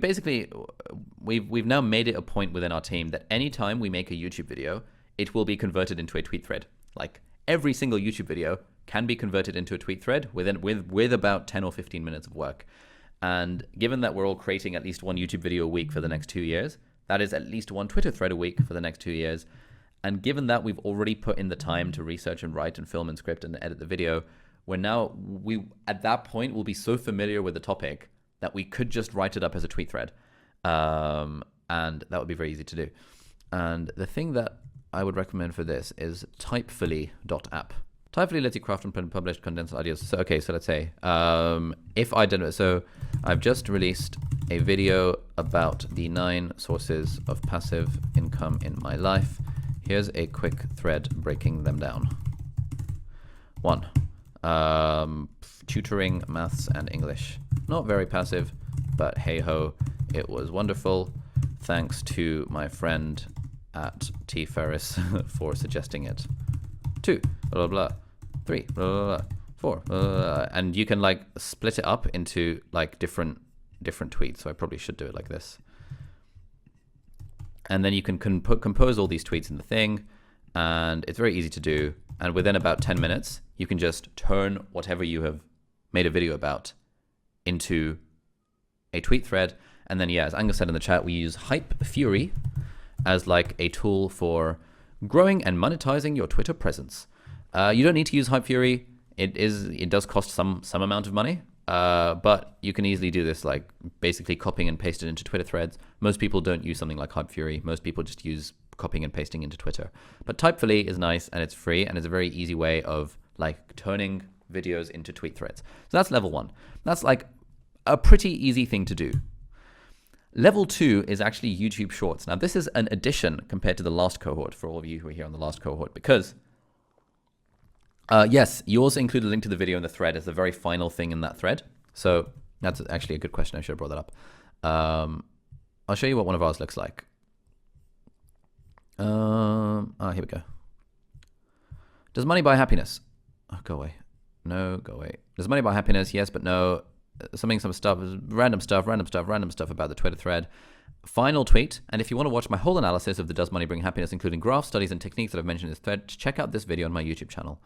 now made it a point within our team that anytime we make a YouTube video, it will be converted into a tweet thread. Like every single YouTube video can be converted into a tweet thread with about 10 or 15 minutes of work. And given that we're all creating at least one YouTube video a week for the next 2 years, that is at least one Twitter thread a week for the next 2 years. And given that we've already put in the time to research and write and film and script and edit the video, we at that point will be so familiar with the topic that we could just write it up as a tweet thread. And that would be very easy to do. And the thing that I would recommend for this is typefully.app. Typefully lets you craft and publish condensed ideas. So, okay, so let's say, if I didn't, so I've just released a video about the 9 sources of passive income in my life. Here's a quick thread breaking them down. 1, tutoring, maths, and English. Not very passive, but hey ho, it was wonderful. Thanks to my friend at T Ferriss for suggesting it. 2, blah, blah, blah. 3, blah, blah, blah. 4, blah, blah, blah. And you can like split it up into like different tweets. So I probably should do it like this. And then you can compose all these tweets in the thing, and it's very easy to do. And within about 10 minutes, you can just turn whatever you have made a video about into a tweet thread. And then, yeah, as Angus said in the chat, we use Hype Fury as like a tool for growing and monetizing your Twitter presence. You don't need to use Hype Fury. It does cost some amount of money, but you can easily do this, like basically copying and pasting into Twitter threads. Most people don't use something like Hype Fury. Most people just use copying and pasting into Twitter. But Typefully is nice, and it's free, and it's a very easy way of like turning videos into tweet threads. So that's level 1. That's like a pretty easy thing to do. Level 2 is actually YouTube Shorts. Now, this is an addition compared to the last cohort for all of you who are here on the last cohort, because yes, you also include a link to the video in the thread as the very final thing in that thread. So that's actually a good question. I should have brought that up. I'll show you what one of ours looks like. Here we go. Does money buy happiness? Oh, go away. No, go away. Does money buy happiness? Yes, but no. Some stuff, random stuff about the Twitter thread. Final tweet. And if you want to watch my whole analysis of the Does Money Bring Happiness, including graphs, studies, and techniques that I've mentioned in this thread, check out this video on my YouTube channel.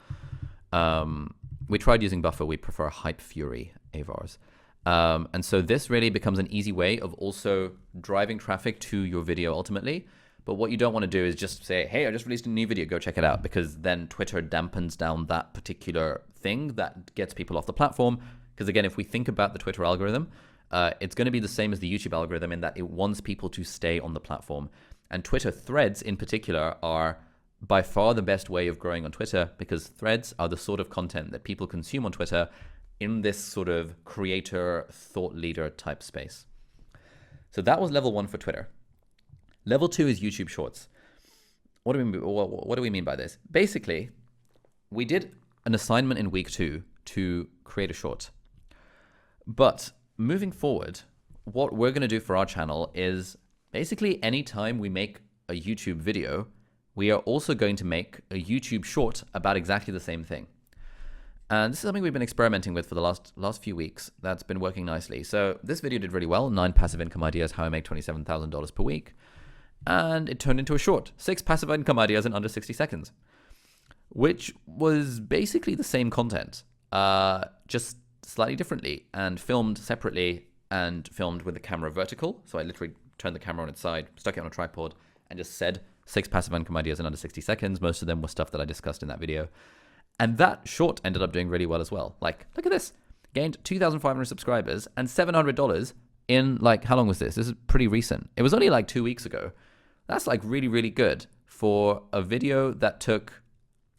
We tried using Buffer. We prefer Hype Fury, Avars. And so this really becomes an easy way of also driving traffic to your video ultimately. But what you don't want to do is just say, hey, I just released a new video, go check it out, because then Twitter dampens down that particular thing that gets people off the platform. Because again, if we think about the Twitter algorithm, it's going to be the same as the YouTube algorithm in that it wants people to stay on the platform. And Twitter threads in particular are by far the best way of growing on Twitter, because threads are the sort of content that people consume on Twitter in this sort of creator, thought leader type space. So that was level 1 for Twitter. Level 2 is YouTube Shorts. What do we mean by this? Basically, we did an assignment in week 2 to create a short. But moving forward, what we're going to do for our channel is basically anytime we make a YouTube video, we are also going to make a YouTube short about exactly the same thing. And this is something we've been experimenting with for the last few weeks. That's been working nicely. So this video did really well. 9 passive income ideas, how I make $27,000 per week. And it turned into a short, 6 passive income ideas in under 60 seconds, which was basically the same content, just slightly differently and filmed separately and filmed with the camera vertical. So I literally turned the camera on its side, stuck it on a tripod, and just said 6 passive income ideas in under 60 seconds. Most of them were stuff that I discussed in that video. And that short ended up doing really well as well. Like, look at this. Gained 2,500 subscribers and $700 in, like, how long was this? This is pretty recent. It was only like 2 weeks ago. That's like really, really good for a video that took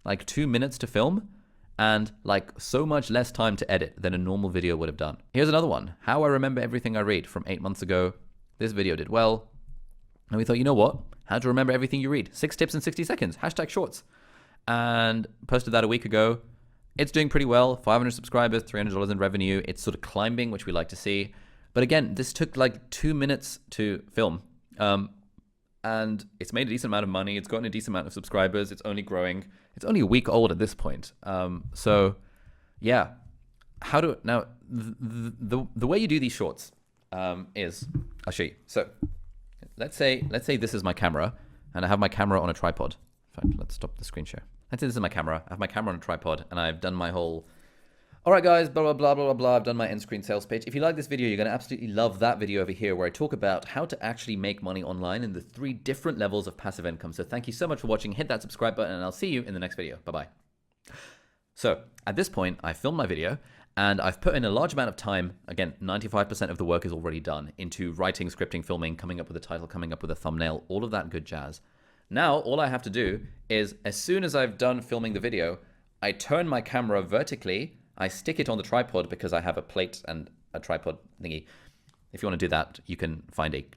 like 2 minutes to film and like so much less time to edit than a normal video would have done. Here's another one. How I remember everything I read from 8 months ago. This video did well. And we thought, you know what? How to remember everything you read. 6 tips in 60 seconds. Hashtag shorts. And posted that a week ago. It's doing pretty well. 500 subscribers, $300 in revenue. It's sort of climbing, which we like to see. But again, this took like 2 minutes to film. And it's made a decent amount of money. It's gotten a decent amount of subscribers. It's only growing. It's only a week old at this point. So yeah, now the way you do these shorts is, I'll show you. So let's say this is my camera and I have my camera on a tripod. In fact, let's stop the screen share. Let's say this is my camera. I have my camera on a tripod and I've done my whole, all right guys, blah, blah, blah, blah, blah. I've done my end screen sales pitch. If you like this video, you're going to absolutely love that video over here where I talk about how to actually make money online in the 3 different levels of passive income. So thank you so much for watching. Hit that subscribe button and I'll see you in the next video. Bye-bye. So at this point, I filmed my video and I've put in a large amount of time. Again, 95% of the work is already done into writing, scripting, filming, coming up with a title, coming up with a thumbnail, all of that good jazz. Now, all I have to do is as soon as I've done filming the video, I turn my camera vertically. I stick it on the tripod because I have a plate and a tripod thingy. If you want to do that, you can find a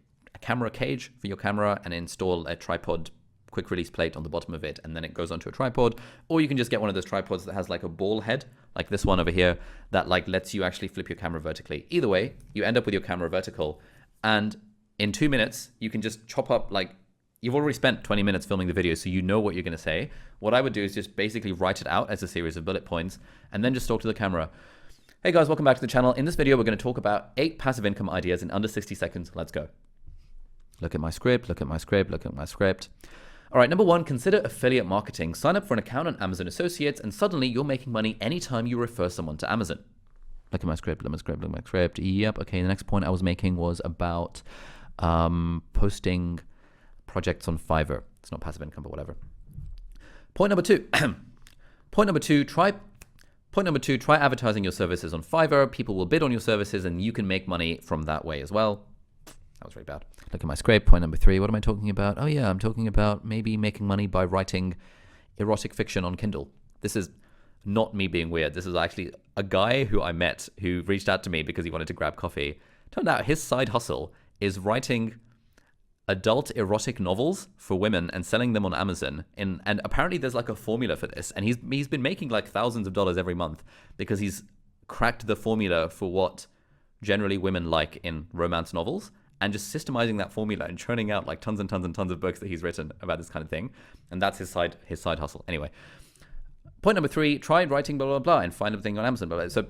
camera cage for your camera and install a tripod quick release plate on the bottom of it, and then it goes onto a tripod. Or you can just get one of those tripods that has like a ball head, like this one over here, that like lets you actually flip your camera vertically. Either way, you end up with your camera vertical, and in 2 minutes, you can just chop up like, you've already spent 20 minutes filming the video, so you know what you're going to say. What I would do is just basically write it out as a series of bullet points and then just talk to the camera. Hey guys, welcome back to the channel. In this video, we're going to talk about 8 passive income ideas in under 60 seconds. Let's go. Look at my script, look at my script, look at my script. All right, number 1, consider affiliate marketing. Sign up for an account on Amazon Associates and suddenly you're making money anytime you refer someone to Amazon. Look at my script, look at my script, look at my script. Yep, okay, the next point I was making was about posting projects on Fiverr. It's not passive income, but whatever. Point number 2. Point number two, try advertising your services on Fiverr. People will bid on your services and you can make money from that way as well. That was very bad. Look at my script. Point number 3. What am I talking about? Oh yeah, I'm talking about maybe making money by writing erotic fiction on Kindle. This is not me being weird. This is actually a guy who I met who reached out to me because he wanted to grab coffee. Turned out his side hustle is writing adult erotic novels for women and selling them on Amazon. And apparently there's like a formula for this. And he's been making like thousands of dollars every month because he's cracked the formula for what generally women like in romance novels and just systemizing that formula and churning out like tons and tons and tons of books that he's written about this kind of thing. And that's his side hustle. Anyway, point number 3, try writing blah, blah, blah, and find everything on Amazon. Blah, blah. So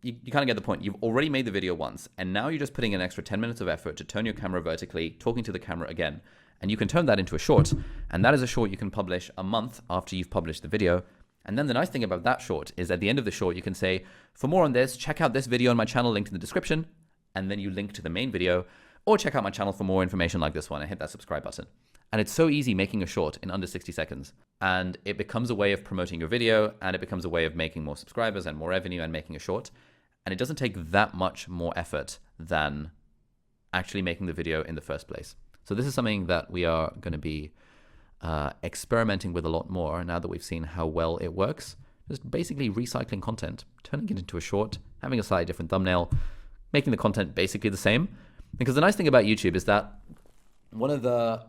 you kind of get the point. You've already made the video once, and now you're just putting an extra 10 minutes of effort to turn your camera vertically, talking to the camera again. And you can turn that into a short, and that is a short you can publish a month after you've published the video. And then the nice thing about that short is at the end of the short, you can say, for more on this, check out this video on my channel linked in the description, and then you link to the main video, or check out my channel for more information like this one and hit that subscribe button. And it's so easy making a short in under 60 seconds. And it becomes a way of promoting your video, and it becomes a way of making more subscribers and more revenue and making a short. And it doesn't take that much more effort than actually making the video in the first place. So this is something that we are going to be experimenting with a lot more now that we've seen how well it works. Just basically recycling content, turning it into a short, having a slightly different thumbnail, making the content basically the same. Because the nice thing about YouTube is that one of the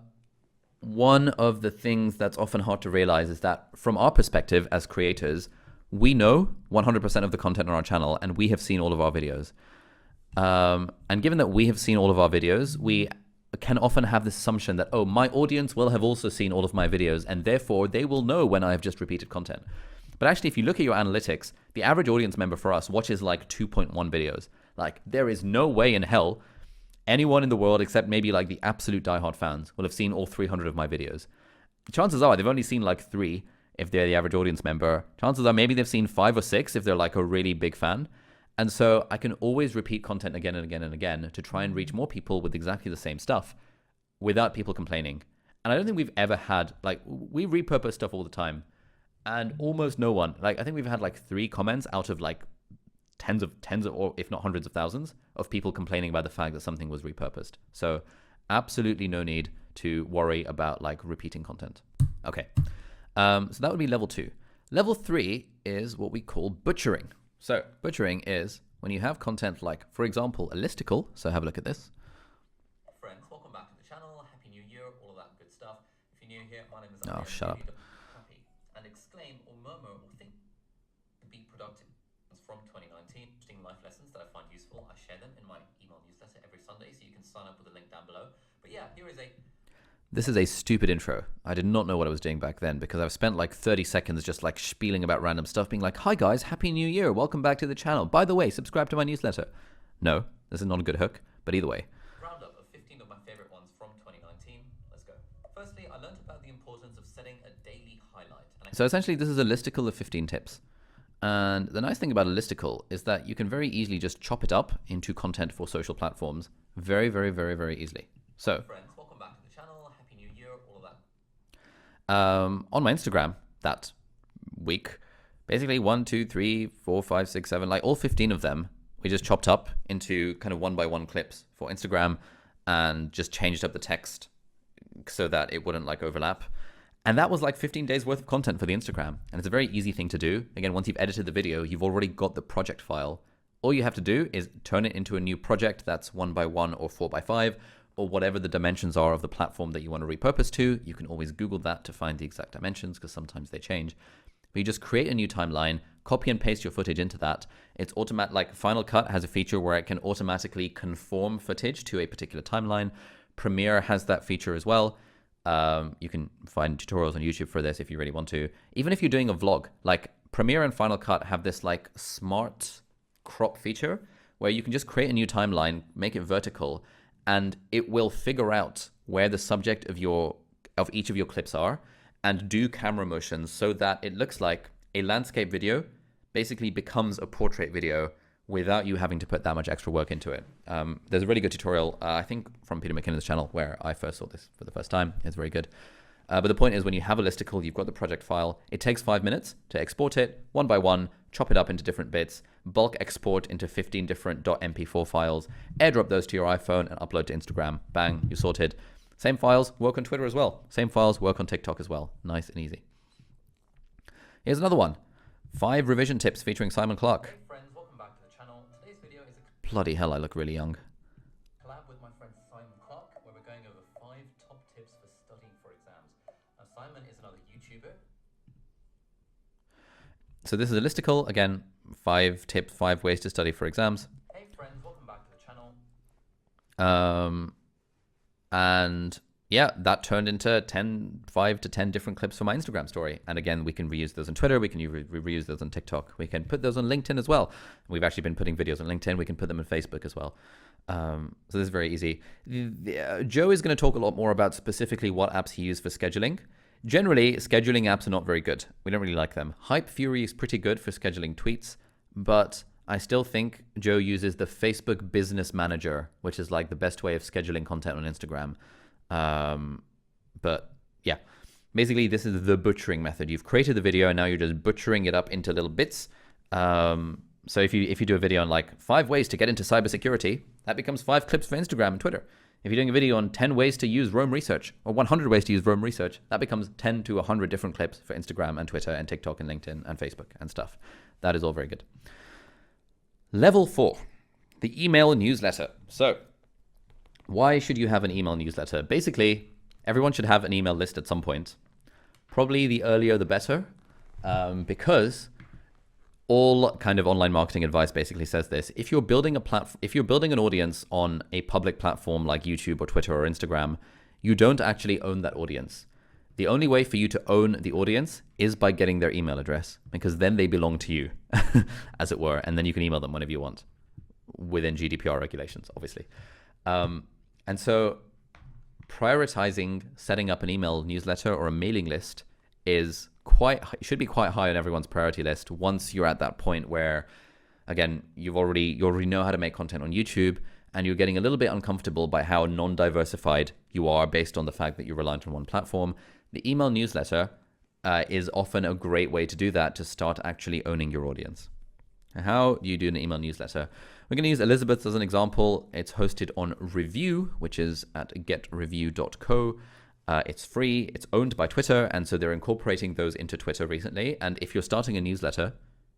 one of the things that's often hard to realize is that from our perspective as creators, we know 100% of the content on our channel and we have seen all of our videos. And given that we have seen all of our videos, we can often have this assumption that, oh, my audience will have also seen all of my videos and therefore they will know when I have just repeated content. But actually, if you look at your analytics, the average audience member for us watches like 2.1 videos. Like, there is no way in hell anyone in the world, except maybe like the absolute diehard fans, will have seen all 300 of my videos. Chances are they've only seen like 3 if they're the average audience member. Chances are maybe they've seen 5 or 6 if they're like a really big fan. And so I can always repeat content again and again and again to try and reach more people with exactly the same stuff without people complaining. And I don't think we've ever had, like, we repurpose stuff all the time and almost no one, like, I think we've had like 3 comments out of like tens of, or if not hundreds of thousands of people complaining about the fact that something was repurposed. So absolutely no need to worry about like repeating content. Okay. So that would be level 2. Level 3 is what we call butchering. So butchering is when you have content like, for example, a listicle. So have a look at this. Friends, welcome back to the channel. Happy New Year, all of that good stuff. If you're new here, my name is Oh, shut up. Happy and exclaim or murmur or think to be productive. It's from 2019, interesting life lessons that I find useful. I share them in my email newsletter every Sunday, so you can sign up with the link down below. But yeah, here is a This is a stupid intro. I did not know what I was doing back then because I've spent like 30 seconds just like spieling about random stuff, being like, hi guys, Happy New Year, welcome back to the channel. By the way, subscribe to my newsletter. No, this is not a good hook, but either way. roundup of 15 of my favorite ones from 2019. Let's go. Firstly, I learned about the importance of setting a daily highlight. So essentially this is a listicle of 15 tips. And the nice thing about a listicle is that you can very easily just chop it up into content for social platforms very, very, very, very easily. So Friends, welcome back to the channel. Happy New Year, all of that. on my Instagram that week, basically 1, 2, 3, 4, 5, 6, 7, like all 15 of them, we just chopped up into kind of 1-by-1 clips for Instagram and just changed up the text so that it wouldn't like overlap. And that was like 15 days worth of content for the Instagram. And it's a very easy thing to do. Again, once you've edited the video, you've already got the project file. All you have to do is turn it into a new project that's 1-by-1 or 4-by-5 or whatever the dimensions are of the platform that you want to repurpose to. You can always Google that to find the exact dimensions because sometimes they change. But you just create a new timeline, copy and paste your footage into that. It's automatic, like Final Cut has a feature where it can automatically conform footage to a particular timeline. Premiere has that feature as well. You can find tutorials on YouTube for this if you really want to. Even if you're doing a vlog, like Premiere and Final Cut have this like smart crop feature where you can just create a new timeline, make it vertical, and it will figure out where the subject of each of your clips are and do camera motions so that it looks like a landscape video basically becomes a portrait video without you having to put that much extra work into it. There's a really good tutorial, I think from Peter McKinnon's channel, where I first saw this for the first time. It's very good. But the point is, when you have a listicle, you've got the project file. It takes 5 minutes to export it 1-by-1, chop it up into different bits, bulk export into 15 different .mp4 files, airdrop those to your iPhone and upload to Instagram. Bang, you're sorted. Same files work on Twitter as well. Same files work on TikTok as well. Nice and easy. Here's another one. 5 revision tips featuring Simon Clark. Hey friends, welcome back to the channel. Today's video is a Bloody hell, I look really young. collab with my friend Simon Clark, where we're going over 5 top tips for studying for exams. Now, Simon is another YouTuber. So this is a listicle. Again, 5 tips, 5 ways to study for exams. Hey friends, welcome back to the channel. And yeah, that turned into 5 to 10 different clips for my Instagram story. And again, we can reuse those on Twitter. We can reuse those on TikTok. We can put those on LinkedIn as well. We've actually been putting videos on LinkedIn. We can put them on Facebook as well. So this is very easy. Joe is going to talk a lot more about specifically what apps he used for scheduling. Generally, scheduling apps are not very good. We don't really like them. Hypefury is pretty good for scheduling tweets, but I still think Joe uses the Facebook Business Manager, which is like the best way of scheduling content on Instagram. But yeah, basically this is the butchering method. You've created the video and now you're just butchering it up into little bits. So if you do a video on like 5 ways to get into cybersecurity, that becomes 5 clips for Instagram and Twitter. If you're doing a video on 10 ways to use Roam Research or 100 ways to use Roam Research, that becomes 10 to 100 different clips for Instagram and Twitter and TikTok and LinkedIn and Facebook and stuff. That is all very good. Level 4, the email newsletter. So why should you have an email newsletter? Basically, everyone should have an email list at some point. Probably the earlier the better, because all kind of online marketing advice basically says this. If you're building an audience on a public platform like YouTube or Twitter or Instagram, you don't actually own that audience. The only way for you to own the audience is by getting their email address, because then they belong to you, as it were, and then you can email them whenever you want, within GDPR regulations, obviously. And so prioritizing setting up an email newsletter or a mailing list should be quite high on everyone's priority list once you're at that point where, again, you already know how to make content on YouTube, and you're getting a little bit uncomfortable by how non-diversified you are based on the fact that you're reliant on one platform. The email newsletter is often a great way to do that, to start actually owning your audience. How do you do an email newsletter? We're going to use Elizabeth as an example. It's hosted on Review, which is at getreview.co. It's free, it's owned by Twitter, and so they're incorporating those into Twitter recently. And if you're starting a newsletter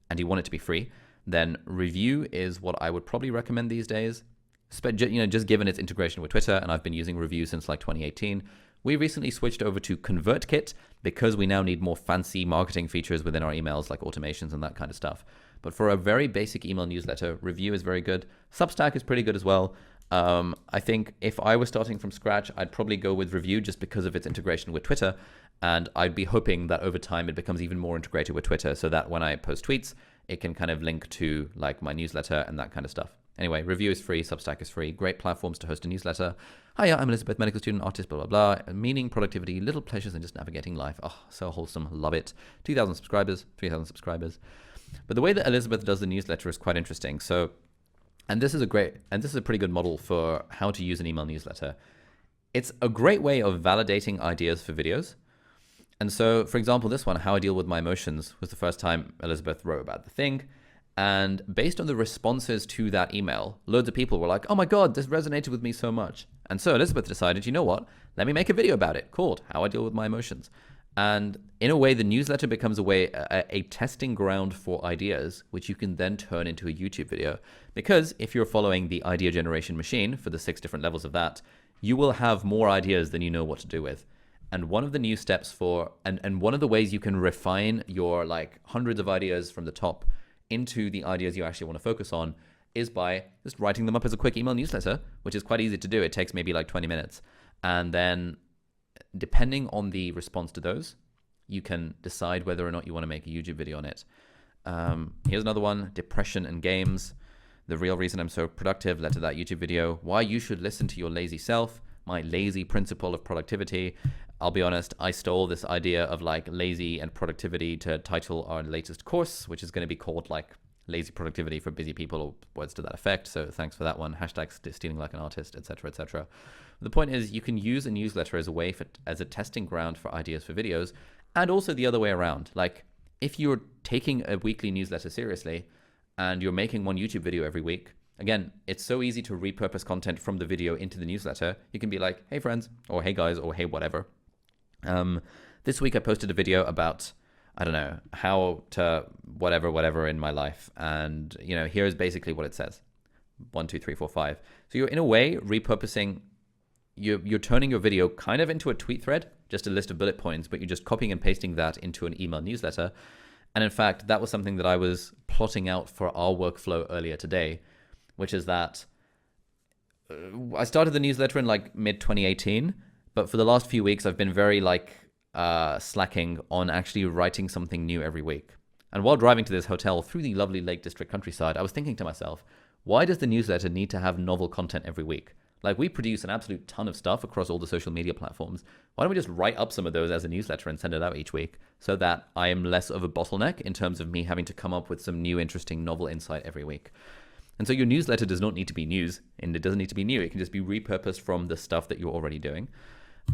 and you want it to be free, then Review is what I would probably recommend these days. Just given its integration with Twitter, and I've been using Review since like 2018. We recently switched over to ConvertKit because we now need more fancy marketing features within our emails, like automations and that kind of stuff. But for a very basic email newsletter, Review is very good. Substack is pretty good as well. I think if I was starting from scratch, I'd probably go with Review just because of its integration with Twitter. And I'd be hoping that over time it becomes even more integrated with Twitter, so that when I post tweets, it can kind of link to like my newsletter and that kind of stuff. Anyway, Review is free, Substack is free, great platforms to host a newsletter. Hiya, I'm Elizabeth, medical student, artist, blah, blah, blah. Meaning, productivity, little pleasures, and just navigating life. Oh, so wholesome, love it. 2,000 subscribers, 3,000 subscribers. But the way that Elizabeth does the newsletter is quite interesting. And this is a pretty good model for how to use an email newsletter. It's a great way of validating ideas for videos. And so, for example, this one, How I Deal with My Emotions, was the first time Elizabeth wrote about the thing. And based on the responses to that email, loads of people were like, oh my God, this resonated with me so much. And so Elizabeth decided, you know what, let me make a video about it called How I Deal with My Emotions. And in a way, the newsletter becomes a testing ground for ideas, which you can then turn into a YouTube video. Because if you're following the idea generation machine for the 6 different levels of that, you will have more ideas than you know what to do with. And one of the new steps and one of the ways you can refine your like hundreds of ideas from the top into the ideas you actually want to focus on is by just writing them up as a quick email newsletter, which is quite easy to do. It takes maybe like 20 minutes. And then depending on the response to those, you can decide whether or not you want to make a YouTube video on it. Here's another one, depression and games. The real reason I'm so productive led to that YouTube video. Why you should listen to your lazy self. My lazy principle of productivity. I'll be honest, I stole this idea of like lazy and productivity to title our latest course, which is going to be called like Lazy Productivity for Busy People or words to that effect. So thanks for that one. Hashtag stealing like an artist, etc., etc. The point is you can use a newsletter as a way as a testing ground for ideas for videos, and also the other way around. Like if you're taking a weekly newsletter seriously and you're making one YouTube video every week, again, it's so easy to repurpose content from the video into the newsletter. You can be like, hey friends, or hey guys, or hey whatever. This week I posted a video about, I don't know, how to whatever in my life. And, you know, here's basically what it says. 1, 2, 3, 4, 5. So you're in a way repurposing, you're turning your video kind of into a tweet thread, just a list of bullet points, but you're just copying and pasting that into an email newsletter. And in fact, that was something that I was plotting out for our workflow earlier today, which is that I started the newsletter in like mid 2018, but for the last few weeks, I've been very like slacking on actually writing something new every week. And while driving to this hotel through the lovely Lake District countryside, I was thinking to myself, why does the newsletter need to have novel content every week? Like we produce an absolute ton of stuff across all the social media platforms. Why don't we just write up some of those as a newsletter and send it out each week so that I am less of a bottleneck in terms of me having to come up with some new, interesting, novel insight every week. And so your newsletter does not need to be news, and it doesn't need to be new. It can just be repurposed from the stuff that you're already doing.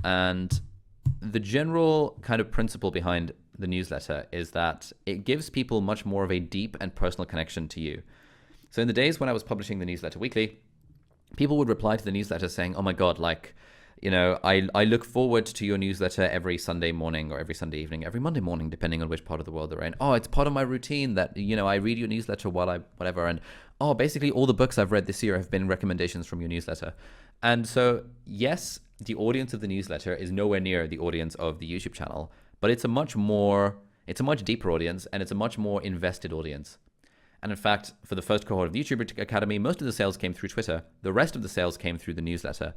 And the general kind of principle behind the newsletter is that it gives people much more of a deep and personal connection to you. So in the days when I was publishing the newsletter weekly, people would reply to the newsletter saying, oh my God, like, you know, I look forward to your newsletter every Sunday morning or every Sunday evening, every Monday morning, depending on which part of the world they're in. Oh, it's part of my routine that, you know, I read your newsletter while I, whatever. And, oh, basically all the books I've read this year have been recommendations from your newsletter. And so, yes, the audience of the newsletter is nowhere near the audience of the YouTube channel, but it's a much deeper audience, and it's a much more invested audience. And in fact, for the first cohort of the YouTuber Academy, most of the sales came through Twitter. The rest of the sales came through the newsletter.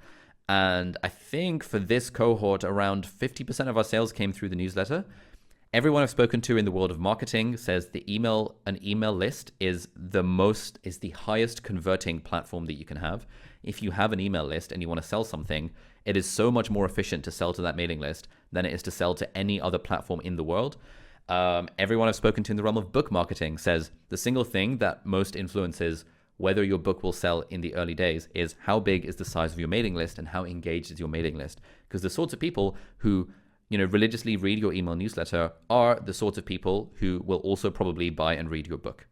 And I think for this cohort, around 50% of our sales came through the newsletter. Everyone I've spoken to in the world of marketing says an email list is the highest converting platform that you can have. If you have an email list and you want to sell something, it is so much more efficient to sell to that mailing list than it is to sell to any other platform in the world. Everyone I've spoken to in the realm of book marketing says the single thing that most influences whether your book will sell in the early days is how big is the size of your mailing list and how engaged is your mailing list. Because the sorts of people who religiously read your email newsletter are the sorts of people who will also probably buy and read your book.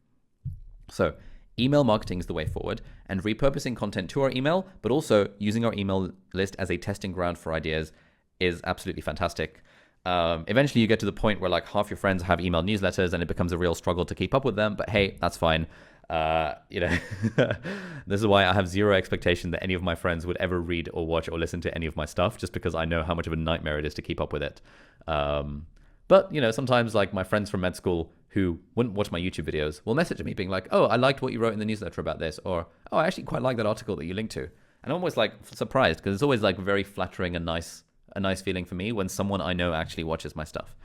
So email marketing is the way forward, and repurposing content to our email, but also using our email list as a testing ground for ideas is absolutely fantastic. Eventually you get to the point where like half your friends have email newsletters and it becomes a real struggle to keep up with them, but hey, that's fine. This is why I have zero expectation that any of my friends would ever read or watch or listen to any of my stuff, just because I know how much of a nightmare it is to keep up with it. But sometimes like my friends from med school who wouldn't watch my YouTube videos will message me being like, oh, I liked what you wrote in the newsletter about this, or oh, I actually quite like that article that you linked to. And I'm always like surprised, because it's always like very flattering and a nice feeling for me when someone I know actually watches my stuff.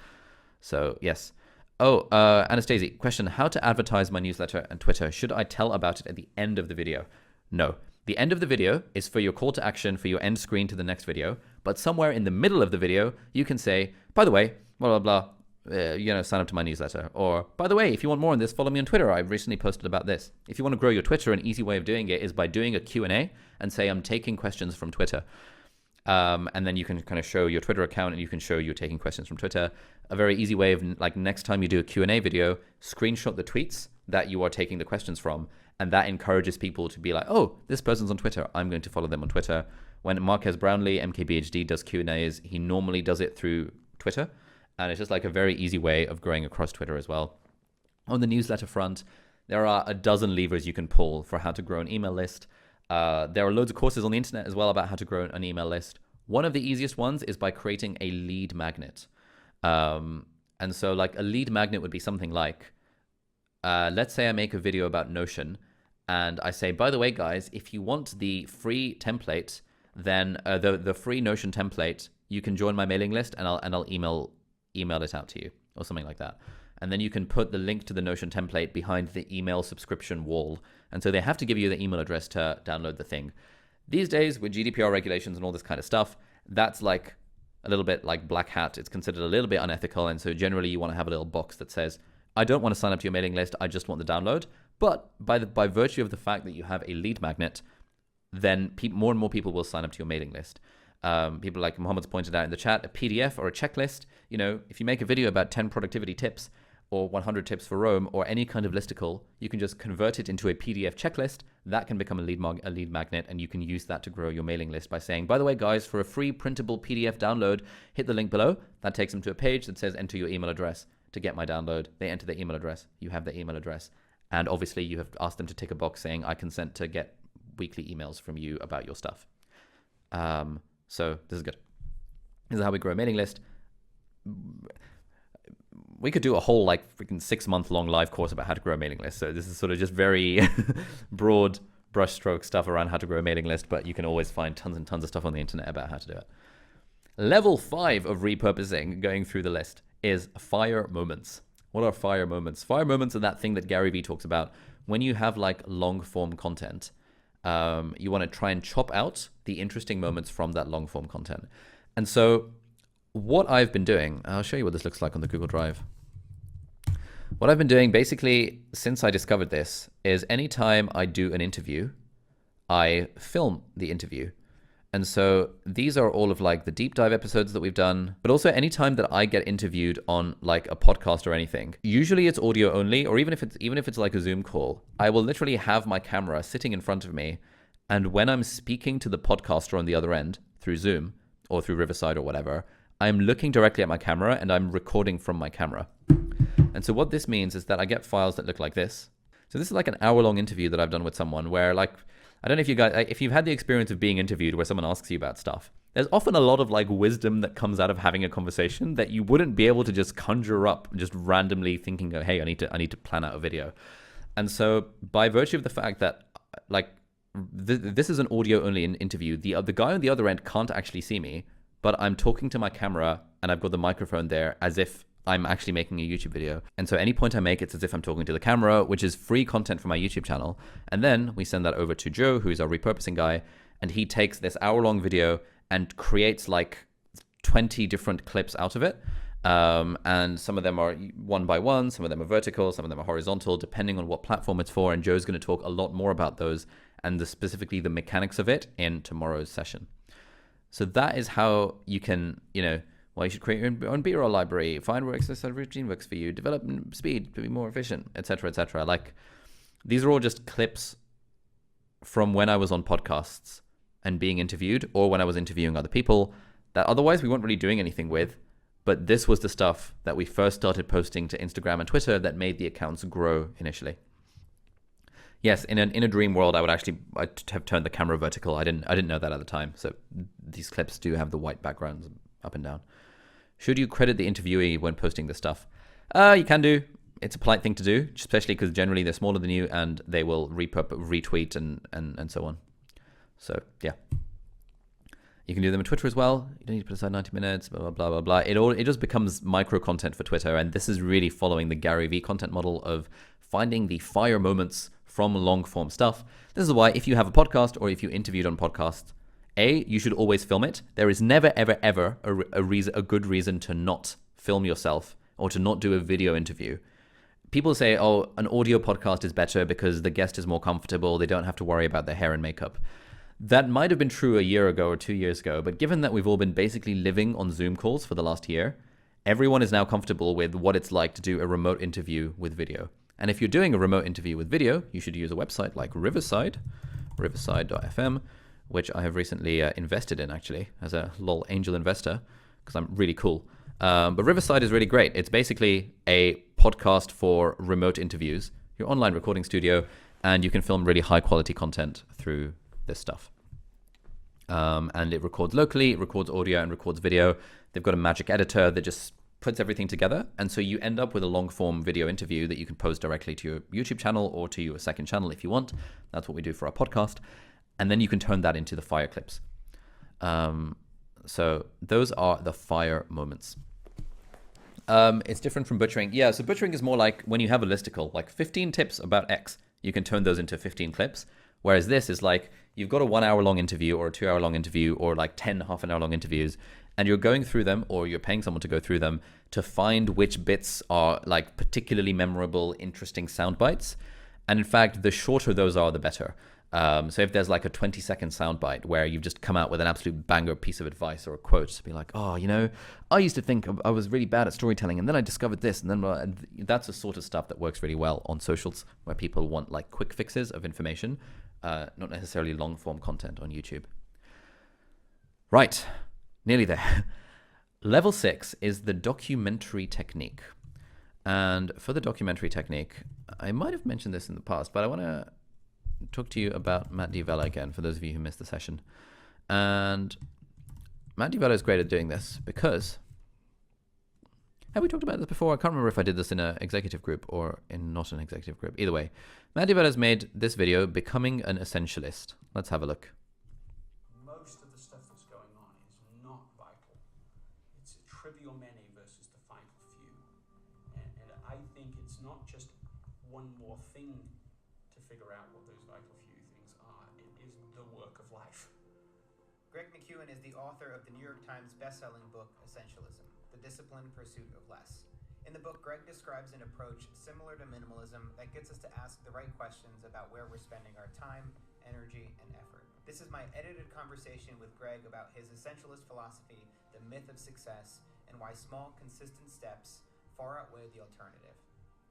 So yes. Oh, Anastasia, question, how to advertise my newsletter and Twitter? Should I tell about it at the end of the video? No. The end of the video is for your call to action for your end screen to the next video, but somewhere in the middle of the video, you can say, by the way, blah, blah, blah, sign up to my newsletter. Or, by the way, if you want more on this, follow me on Twitter. I recently posted about this. If you want to grow your Twitter, an easy way of doing it is by doing a Q&A and say, I'm taking questions from Twitter. And then you can kind of show your Twitter account and you can show you're taking questions from Twitter. A very easy way of, like, next time you do a Q&A video, screenshot the tweets that you are taking the questions from. And that encourages people to be like, oh, this person's on Twitter, I'm going to follow them on Twitter. When Marques Brownlee, MKBHD, does Q&As, he normally does it through Twitter. And it's just like a very easy way of growing across Twitter as well. On the newsletter front, there are a dozen levers you can pull for how to grow an email list. There are loads of courses on the internet as well about how to grow an email list. One of the easiest ones is by creating a lead magnet. And so like a lead magnet would be something like, let's say I make a video about Notion and I say, by the way, guys, if you want the free template, then the free Notion template, you can join my mailing list and I'll email it out to you or something like that. And then you can put the link to the Notion template behind the email subscription wall. And so they have to give you the email address to download the thing. These days, with GDPR regulations and all this kind of stuff, that's like a little bit like black hat. It's considered a little bit unethical. And so generally you want to have a little box that says, I don't want to sign up to your mailing list. I just want the download. But by virtue of the fact that you have a lead magnet, then more and more people will sign up to your mailing list. People like Mohammed's pointed out in the chat, a PDF or a checklist. If you make a video about 10 productivity tips or 100 tips for Rome or any kind of listicle, you can just convert it into a PDF checklist. That can become a lead magnet, and you can use that to grow your mailing list by saying, by the way, guys, for a free printable PDF download, hit the link below. That takes them to a page that says enter your email address to get my download. They enter their email address. You have their email address. And obviously you have asked them to tick a box saying, I consent to get weekly emails from you about your stuff. So this is good. This is how we grow a mailing list. We could do a whole like freaking 6-month-long live course about how to grow a mailing list. So this is sort of just very broad brushstroke stuff around how to grow a mailing list, but you can always find tons and tons of stuff on the internet about how to do it. Level 5 of repurposing, going through the list, is fire moments. What are fire moments? Fire moments are that thing that Gary Vee talks about. When you have like long form content, you want to try and chop out the interesting moments from that long form content. And so what I've been doing, I'll show you what this looks like on the Google Drive. What I've been doing basically since I discovered this is anytime I do an interview, I film the interview. And so these are all of like the deep dive episodes that we've done, but also anytime that I get interviewed on like a podcast or anything, usually it's audio only, or even if it's like a Zoom call, I will literally have my camera sitting in front of me. And when I'm speaking to the podcaster on the other end through Zoom or through Riverside or whatever, I'm looking directly at my camera and I'm recording from my camera. And so what this means is that I get files that look like this. So this is like an hour-long interview that I've done with someone where like, I don't know if you guys, if you've had the experience of being interviewed where someone asks you about stuff there's often a lot of like wisdom that comes out of having a conversation that you wouldn't be able to just conjure up just randomly thinking, oh, hey, I need to plan out a video. And so by virtue of the fact that like this is an audio only interview, the guy on the other end can't actually see me, but I'm talking to my camera and I've got the microphone there as if I'm actually making a YouTube video. And so any point I make, it's as if I'm talking to the camera, which is free content for my YouTube channel. And then we send that over to Joe, who's our repurposing guy, and he takes this hour-long video and creates like 20 different clips out of it. And some of them are one by one, some of them are vertical, some of them are horizontal, depending on what platform it's for. And Joe's going to talk a lot more about those and specifically the mechanics of it in tomorrow's session. So that is how you can, you should create your own B-roll library, find where exercise routine works for you, develop speed to be more efficient, etc., etc. Like, these are all just clips from when I was on podcasts and being interviewed, or when I was interviewing other people that otherwise we weren't really doing anything with. But this was the stuff that we first started posting to Instagram and Twitter that made the accounts grow initially. Yes, in a dream world, I'd have turned the camera vertical. I didn't know that at the time. So these clips do have the white backgrounds up and down. Should you credit the interviewee when posting this stuff? You can do. It's a polite thing to do, especially because generally they're smaller than you and they will retweet and so on. So yeah. You can do them on Twitter as well. You don't need to put aside 90 minutes, blah, blah, blah, blah, blah. It just becomes micro content for Twitter. And this is really following the Gary Vee content model of finding the fire moments from long form stuff. This is why if you have a podcast or if you interviewed on podcasts, you should always film it. There is never, ever, ever a good reason to not film yourself or to not do a video interview. People say, oh, an audio podcast is better because the guest is more comfortable. They don't have to worry about their hair and makeup. That might have been true a year ago or 2 years ago, but given that we've all been basically living on Zoom calls for the last year, everyone is now comfortable with what it's like to do a remote interview with video. And if you're doing a remote interview with video, you should use a website like Riverside, riverside.fm, which I have recently invested in actually as a lol angel investor because I'm really cool. But Riverside is really great. It's basically a podcast for remote interviews, your online recording studio, and you can film really high quality content through this stuff. And it records locally, it records audio and records video. They've got a magic editor that just puts everything together. And so you end up with a long form video interview that you can post directly to your YouTube channel or to your second channel if you want. That's what we do for our podcast. And then you can turn that into the fire clips. So those are the fire moments. It's different from butchering. Yeah, so butchering is more like when you have a listicle, like 15 tips about X, you can turn those into 15 clips. Whereas this is like, you've got a 1 hour long interview or a 2 hour long interview or like 10 half an hour long interviews, and you're going through them or you're paying someone to go through them to find which bits are like particularly memorable, interesting sound bites. And in fact, the shorter those are, the better. So if there's like a 20-second soundbite where you've just come out with an absolute banger piece of advice or a quote to be like, oh, I used to think I was really bad at storytelling and then I discovered this, and then that's the sort of stuff that works really well on socials where people want like quick fixes of information, not necessarily long form content on YouTube. Right, nearly there. Level 6 is the documentary technique. And for the documentary technique, I might have mentioned this in the past, but I want to talk to you about Matt D'Avella again, for those of you who missed the session. And Matt D'Avella is great at doing this because, have we talked about this before? I can't remember if I did this in an executive group or in not an executive group. Either way, Matt D'Avella has made this video, Becoming an Essentialist. Let's have a look. Most of the stuff that's going on is not vital. It's a trivial many versus the vital few. And I think it's not just one more thing to figure out what those vital few things are. It is the work of life. Greg McKeown is the author of the New York Times bestselling book, Essentialism, The Disciplined Pursuit of Less. In the book, Greg describes an approach similar to minimalism that gets us to ask the right questions about where we're spending our time, energy, and effort. This is my edited conversation with Greg about his essentialist philosophy, the myth of success, and why small, consistent steps far outweigh the alternative.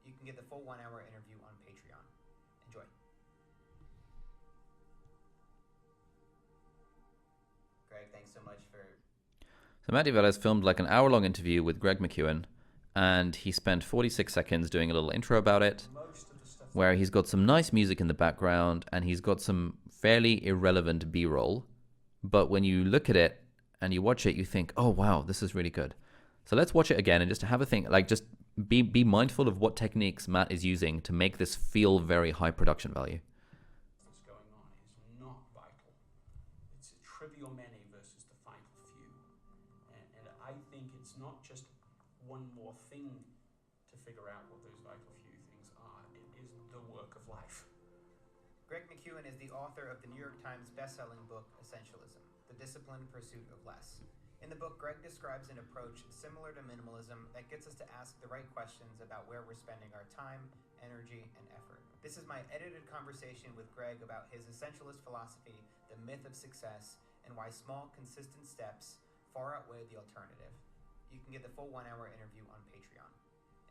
You can get the full 1 hour interview on Patreon. Enjoy. Greg, thanks so much for... So Matt D'Avella has filmed like an hour-long interview with Greg McKeown, and he spent 46 seconds doing a little intro about it, where he's got some nice music in the background, and he's got some fairly irrelevant B-roll. But when you look at it and you watch it, you think, oh wow, this is really good. So let's watch it again and just have a think, like just be mindful of what techniques Matt is using to make this feel very high production value. What's going on is not vital. It's a trivial many versus the vital few. And I think it's not just one more thing to figure out what those vital few things are. It is the work of life. Greg McKeown is the author of the New York Times bestselling book, Essentialism, The Disciplined Pursuit of Less. In the book, Greg describes an approach similar to minimalism that gets us to ask the right questions about where we're spending our time, energy, and effort. This is my edited conversation with Greg about his essentialist philosophy, the myth of success, and why small, consistent steps far outweigh the alternative. You can get the full 1-hour interview on Patreon.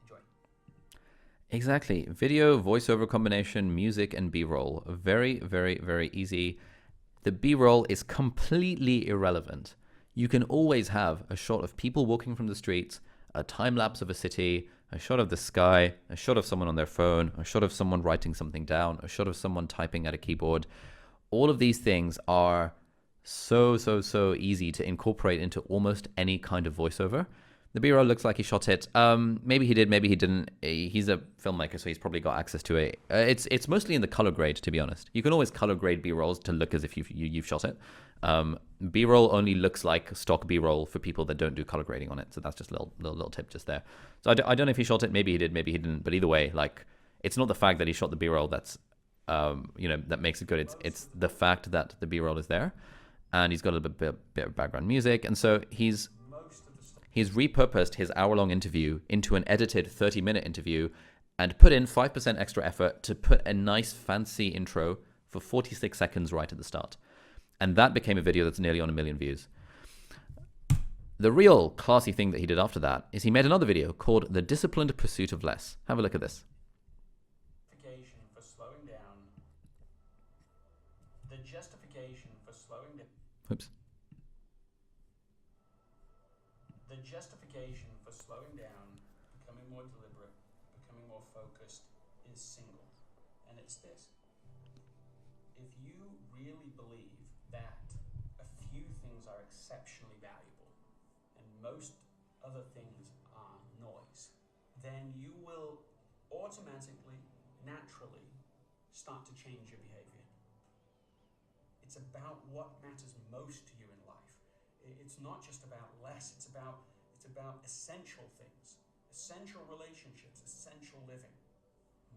Enjoy. Exactly. Video, voiceover combination, music, and B-roll. Very, very, very easy. The B-roll is completely irrelevant. You can always have a shot of people walking from the streets, a time lapse of a city, a shot of the sky, a shot of someone on their phone, a shot of someone writing something down, a shot of someone typing at a keyboard. All of these things are so easy to incorporate into almost any kind of voiceover. The B-roll looks like he shot it. Maybe he did, maybe he didn't. He's a filmmaker, so he's probably got access to it. It's mostly in the color grade, to be honest. You can always color grade B-rolls to look as if you've shot it. B-roll only looks like stock B-roll for people that don't do color grading on it. So that's just a little tip just there. So I don't know if he shot it. Maybe he did, maybe he didn't. But either way, like, it's not the fact that he shot the B-roll that's that makes it good. It's the fact that the B-roll is there, and he's got a bit of background music, and so he's repurposed his hour-long interview into an edited 30-minute interview and put in 5% extra effort to put a nice fancy intro for 46 seconds right at the start. And that became a video that's nearly on 1 million views. The real classy thing that he did after that is he made another video called The Disciplined Pursuit of Less. Have a look at this. For slowing down. The justification for slowing down. Oops. The justification for slowing down, becoming more deliberate, becoming more focused is single. And it's this. If you really believe that a few things are exceptionally valuable and most other things are noise, then you will automatically, naturally start to change your behavior. It's about what matters most to you in life. It's not just about less, it's about essential things, essential relationships, essential living.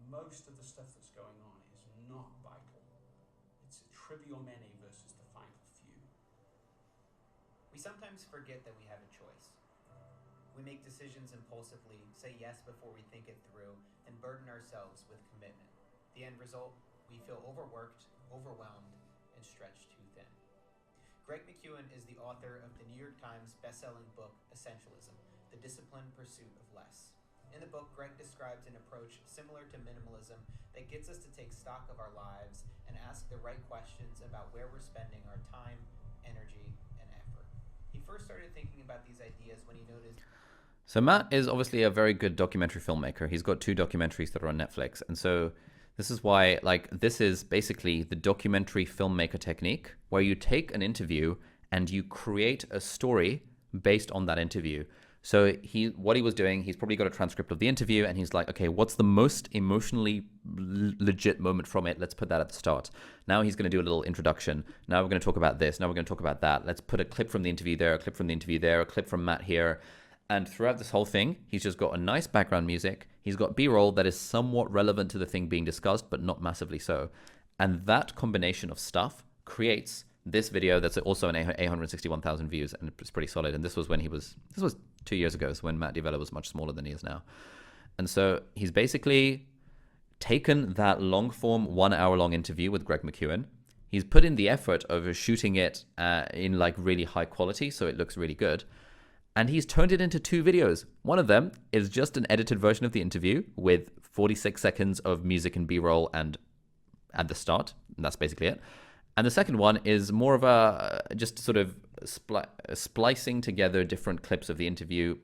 Most of the stuff that's going on is not vital. It's a trivial many versus the vital few. We sometimes forget that we have a choice. We make decisions impulsively, say yes before we think it through, and burden ourselves with commitment. The end result, we feel overworked, overwhelmed, and stretched too thin. Greg McKeown is the author of the New York Times bestselling book, Essentialism, The Disciplined Pursuit of Less. In the book, Greg describes an approach similar to minimalism that gets us to take stock of our lives and ask the right questions about where we're spending our time, energy, and effort. He first started thinking about these ideas when he noticed... So Matt is obviously a very good documentary filmmaker. He's got 2 documentaries that are on Netflix. And so this is why, like, this is basically the documentary filmmaker technique where you take an interview and you create a story based on that interview. So what he was doing, he's probably got a transcript of the interview and he's like, okay, what's the most emotionally legit moment from it? Let's put that at the start. Now he's going to do a little introduction. Now we're going to talk about this. Now we're going to talk about that. Let's put a clip from the interview there, a clip from the interview there, a clip from Matt here. And throughout this whole thing, he's just got a nice background music. He's got B-roll that is somewhat relevant to the thing being discussed, but not massively so. And that combination of stuff creates this video that's also an 861,000 views, and it's pretty solid. And this was 2 years ago, so when Matt D'Avella was much smaller than he is now. And so he's basically taken that long form 1 hour long interview with Greg McKeown. He's put in the effort of shooting it in like really high quality, so it looks really good. And he's turned it into 2 videos. One of them is just an edited version of the interview with 46 seconds of music and B-roll and at the start. And that's basically it. And the second one is more of a just sort of splicing together different clips of the interview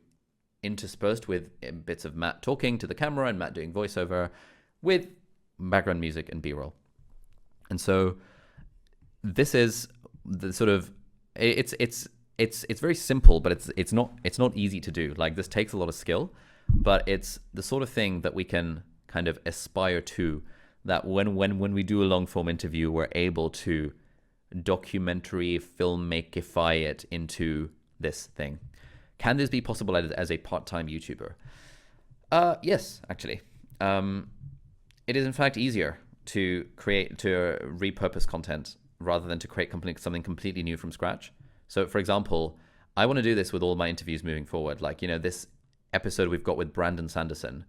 interspersed with bits of Matt talking to the camera and Matt doing voiceover with background music and B-roll. And so this is the sort of, it's it's very simple, but it's not easy to do. Like, this takes a lot of skill, but it's the sort of thing that we can kind of aspire to, that when we do a long form interview, we're able to documentary filmmakify it into this thing. Can this be possible as a part-time YouTuber? Yes, actually. It is in fact easier to repurpose content rather than to create something completely new from scratch. So, for example, I want to do this with all my interviews moving forward. Like, this episode we've got with Brandon Sanderson,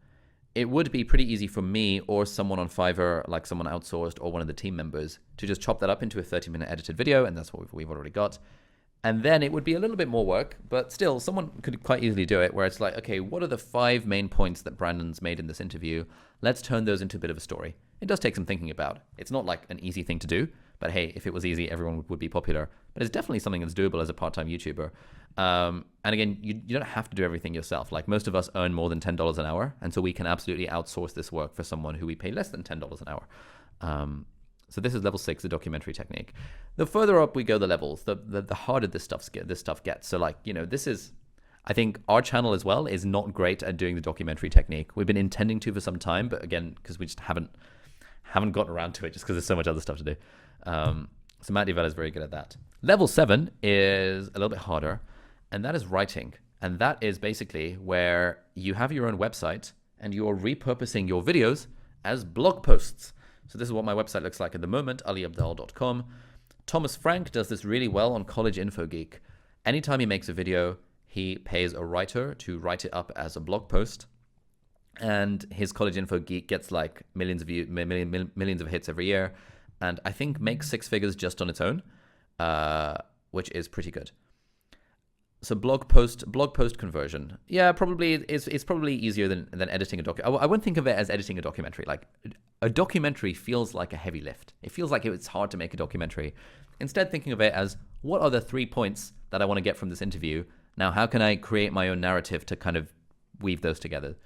it would be pretty easy for me or someone on Fiverr, like someone outsourced or one of the team members, to just chop that up into a 30-minute edited video, and that's what we've already got. And then it would be a little bit more work, but still, someone could quite easily do it, where it's like, okay, what are the 5 main points that Brandon's made in this interview? Let's turn those into a bit of a story. It does take some thinking about. It's not like an easy thing to do, but hey, if it was easy, everyone would be popular. But it's definitely something that's doable as a part-time YouTuber. And again, you don't have to do everything yourself. Like, most of us earn more than $10 an hour, and so we can absolutely outsource this work for someone who we pay less than $10 an hour. So this is level 6, the documentary technique. The further up we go the levels, the harder this stuff gets. So, like, this is, I think our channel as well is not great at doing the documentary technique. We've been intending to for some time, but again, because we just haven't gotten around to it, just because there's so much other stuff to do. So Matt Devella is very good at that. Level 7 is a little bit harder, and that is writing. And that is basically where you have your own website and you're repurposing your videos as blog posts. So this is what my website looks like at the moment, aliabdaal.com. Thomas Frank does this really well on College Info Geek. Anytime he makes a video, he pays a writer to write it up as a blog post. And his College Info Geek gets like millions of hits every year. And I think makes 6 figures just on its own, which is pretty good. So blog post conversion. Yeah, probably it's probably easier than editing a documentary. I wouldn't think of it as editing a documentary. Like, a documentary feels like a heavy lift. It feels like it's hard to make a documentary. Instead, thinking of it as, what are the 3 points that I want to get from this interview? Now, how can I create my own narrative to kind of weave those together?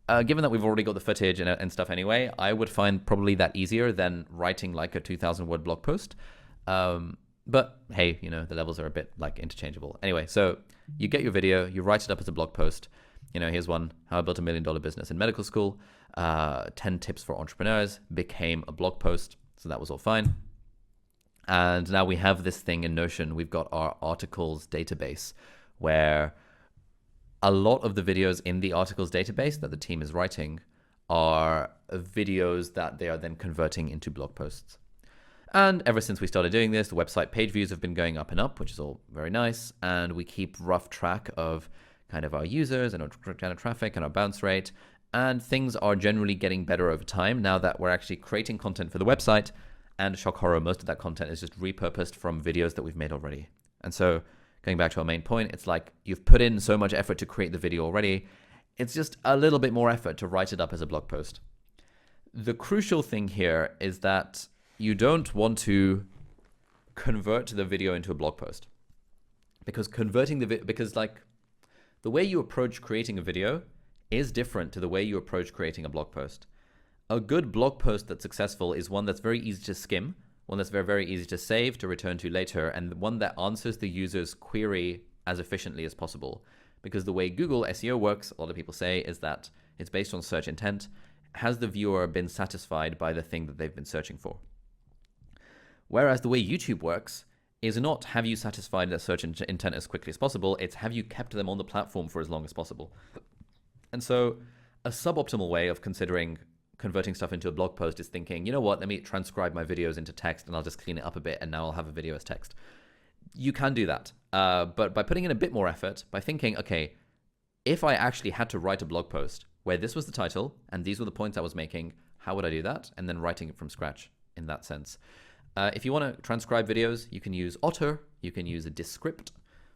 Given that we've already got the footage and stuff anyway, I would find probably that easier than writing like a 2,000-word blog post. But hey, the levels are a bit like interchangeable. Anyway, so you get your video, you write it up as a blog post. Here's one, how I built $1 million business in medical school. 10 tips for entrepreneurs became a blog post. So that was all fine. And now we have this thing in Notion. We've got our articles database, where a lot of the videos in the articles database that the team is writing are videos that they are then converting into blog posts. And ever since we started doing this, the website page views have been going up and up, which is all very nice. And we keep rough track of kind of our users and our kind of traffic and our bounce rate. And things are generally getting better over time now that we're actually creating content for the website. And shock horror, most of that content is just repurposed from videos that we've made already. And so going back to our main point, it's like you've put in so much effort to create the video already. It's just a little bit more effort to write it up as a blog post. The crucial thing here is that you don't want to convert the video into a blog post, because the way you approach creating a video is different to the way you approach creating a blog post. A good blog post that's successful is one that's very easy to skim, one that's very, very easy to save, to return to later, and one that answers the user's query as efficiently as possible. Because the way Google SEO works, a lot of people say, is that it's based on search intent. Has the viewer been satisfied by the thing that they've been searching for? Whereas the way YouTube works is not have you satisfied their search intent as quickly as possible, it's have you kept them on the platform for as long as possible. And so a suboptimal way of considering converting stuff into a blog post is thinking, you know what, let me transcribe my videos into text and I'll just clean it up a bit and now I'll have a video as text. You can do that, but by putting in a bit more effort, by thinking, okay, if I actually had to write a blog post where this was the title and these were the points I was making, how would I do that? And then writing it from scratch in that sense. If you want to transcribe videos, you can use Otter, you can use a Descript.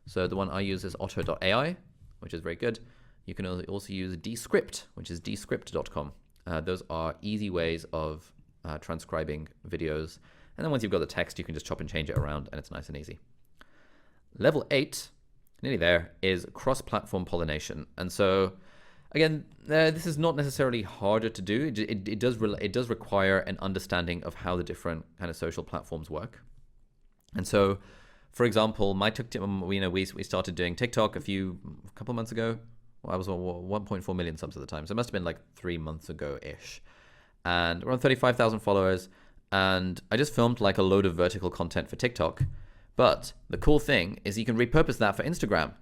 So the one I use is otter.ai, which is very good. You can also use Descript, which is descript.com. Those are easy ways of transcribing videos. And then once you've got the text, you can just chop and change it around and it's nice and easy. Level 8, nearly there, is cross-platform pollination. And so again, this is not necessarily harder to do. It does require an understanding of how the different kind of social platforms work. And so For example, my TikTok, we started doing TikTok a couple months ago. Well, I was on 1.4 million subs at the time, so it must have been like 3 months ago-ish. And around 35,000 followers. And I just filmed like a load of vertical content for TikTok. But the cool thing is you can repurpose that for Instagram.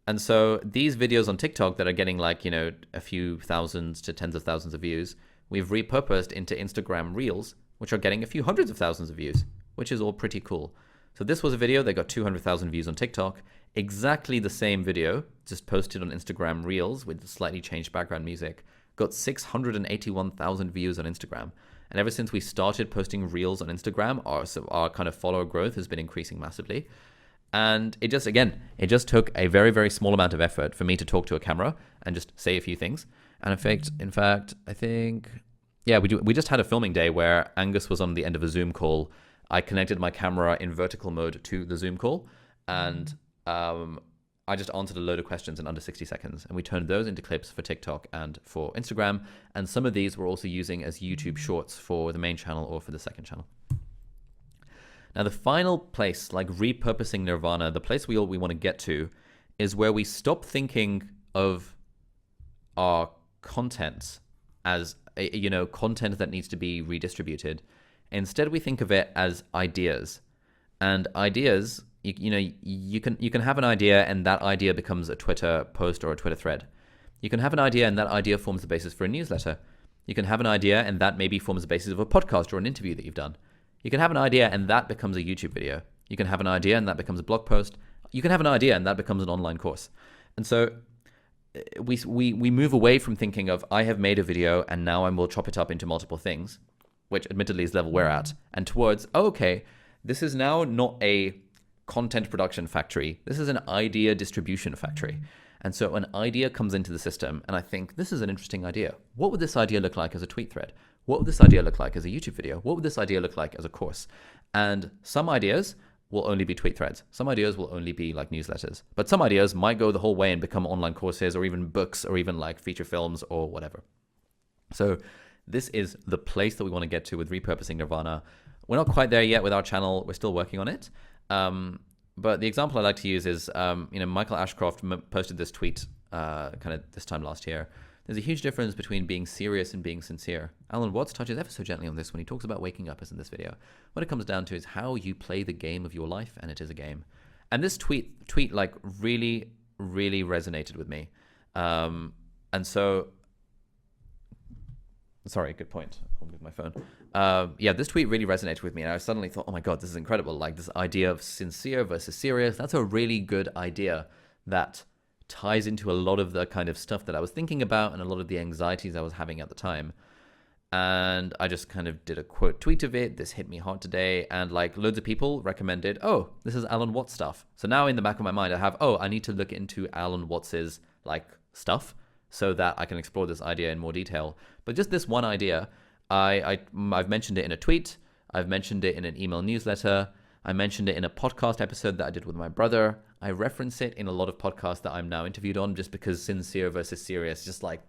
And so these videos on TikTok that are getting like, a few thousands to tens of thousands of views, we've repurposed into Instagram Reels, which are getting a few hundreds of thousands of views, which is all pretty cool. So this was a video that got 200,000 views on TikTok. Exactly the same video, just posted on Instagram Reels with slightly changed background music, got 681,000 views on Instagram. And ever since we started posting Reels on Instagram, our kind of follower growth has been increasing massively. And it just took a very, very small amount of effort for me to talk to a camera and just say a few things. And in fact, I think, we just had a filming day where Angus was on the end of a Zoom call. I connected my camera in vertical mode to the Zoom call, and I just answered a load of questions in under 60 seconds. And we turned those into clips for TikTok and for Instagram. And some of these we're also using as YouTube shorts for the main channel or for the second channel. Now, the final place, like repurposing Nirvana, the place we want to get to is where we stop thinking of our content as, content that needs to be redistributed. Instead, we think of it as ideas. And ideas, you can have an idea and that idea becomes a Twitter post or a Twitter thread. You can have an idea and that idea forms the basis for a newsletter. You can have an idea and that maybe forms the basis of a podcast or an interview that you've done. You can have an idea and that becomes a YouTube video. You can have an idea and that becomes a blog post. You can have an idea and that becomes an online course. And so we move away from thinking of, I have made a video and now I will chop it up into multiple things, which admittedly is level we're at, and towards, okay, this is now not a content production factory. This is an idea distribution factory. And so an idea comes into the system and I think, this is an interesting idea. What would this idea look like as a tweet thread? What would this idea look like as a YouTube video? What would this idea look like as a course? And some ideas will only be tweet threads. Some ideas will only be like newsletters. But some ideas might go the whole way and become online courses or even books or even like feature films or whatever. So this is the place that we want to get to with repurposing Nirvana. We're not quite there yet with our channel. We're still working on it. But the example I like to use is, Michael Ashcroft posted this tweet kind of this time last year. There's a huge difference between being serious and being sincere. Alan Watts touches ever so gently on this when he talks about waking up, as in this video. What it comes down to is how you play the game of your life, and it is a game. And this tweet like really, really resonated with me. And so, sorry, good point. I'll move my phone. This tweet really resonated with me, and I suddenly thought, oh my God, this is incredible. Like this idea of sincere versus serious, that's a really good idea that ties into a lot of the kind of stuff that I was thinking about and a lot of the anxieties I was having at the time. And I just kind of did a quote tweet of it. This hit me hard today. And like loads of people recommended, oh, this is Alan Watts stuff. So now in the back of my mind, I have, I need to look into Alan Watts's like stuff so that I can explore this idea in more detail. But just this one idea, I've mentioned it in a tweet. I've mentioned it in an email newsletter. I mentioned it in a podcast episode that I did with my brother. I reference it in a lot of podcasts that I'm now interviewed on just because sincere versus serious, just like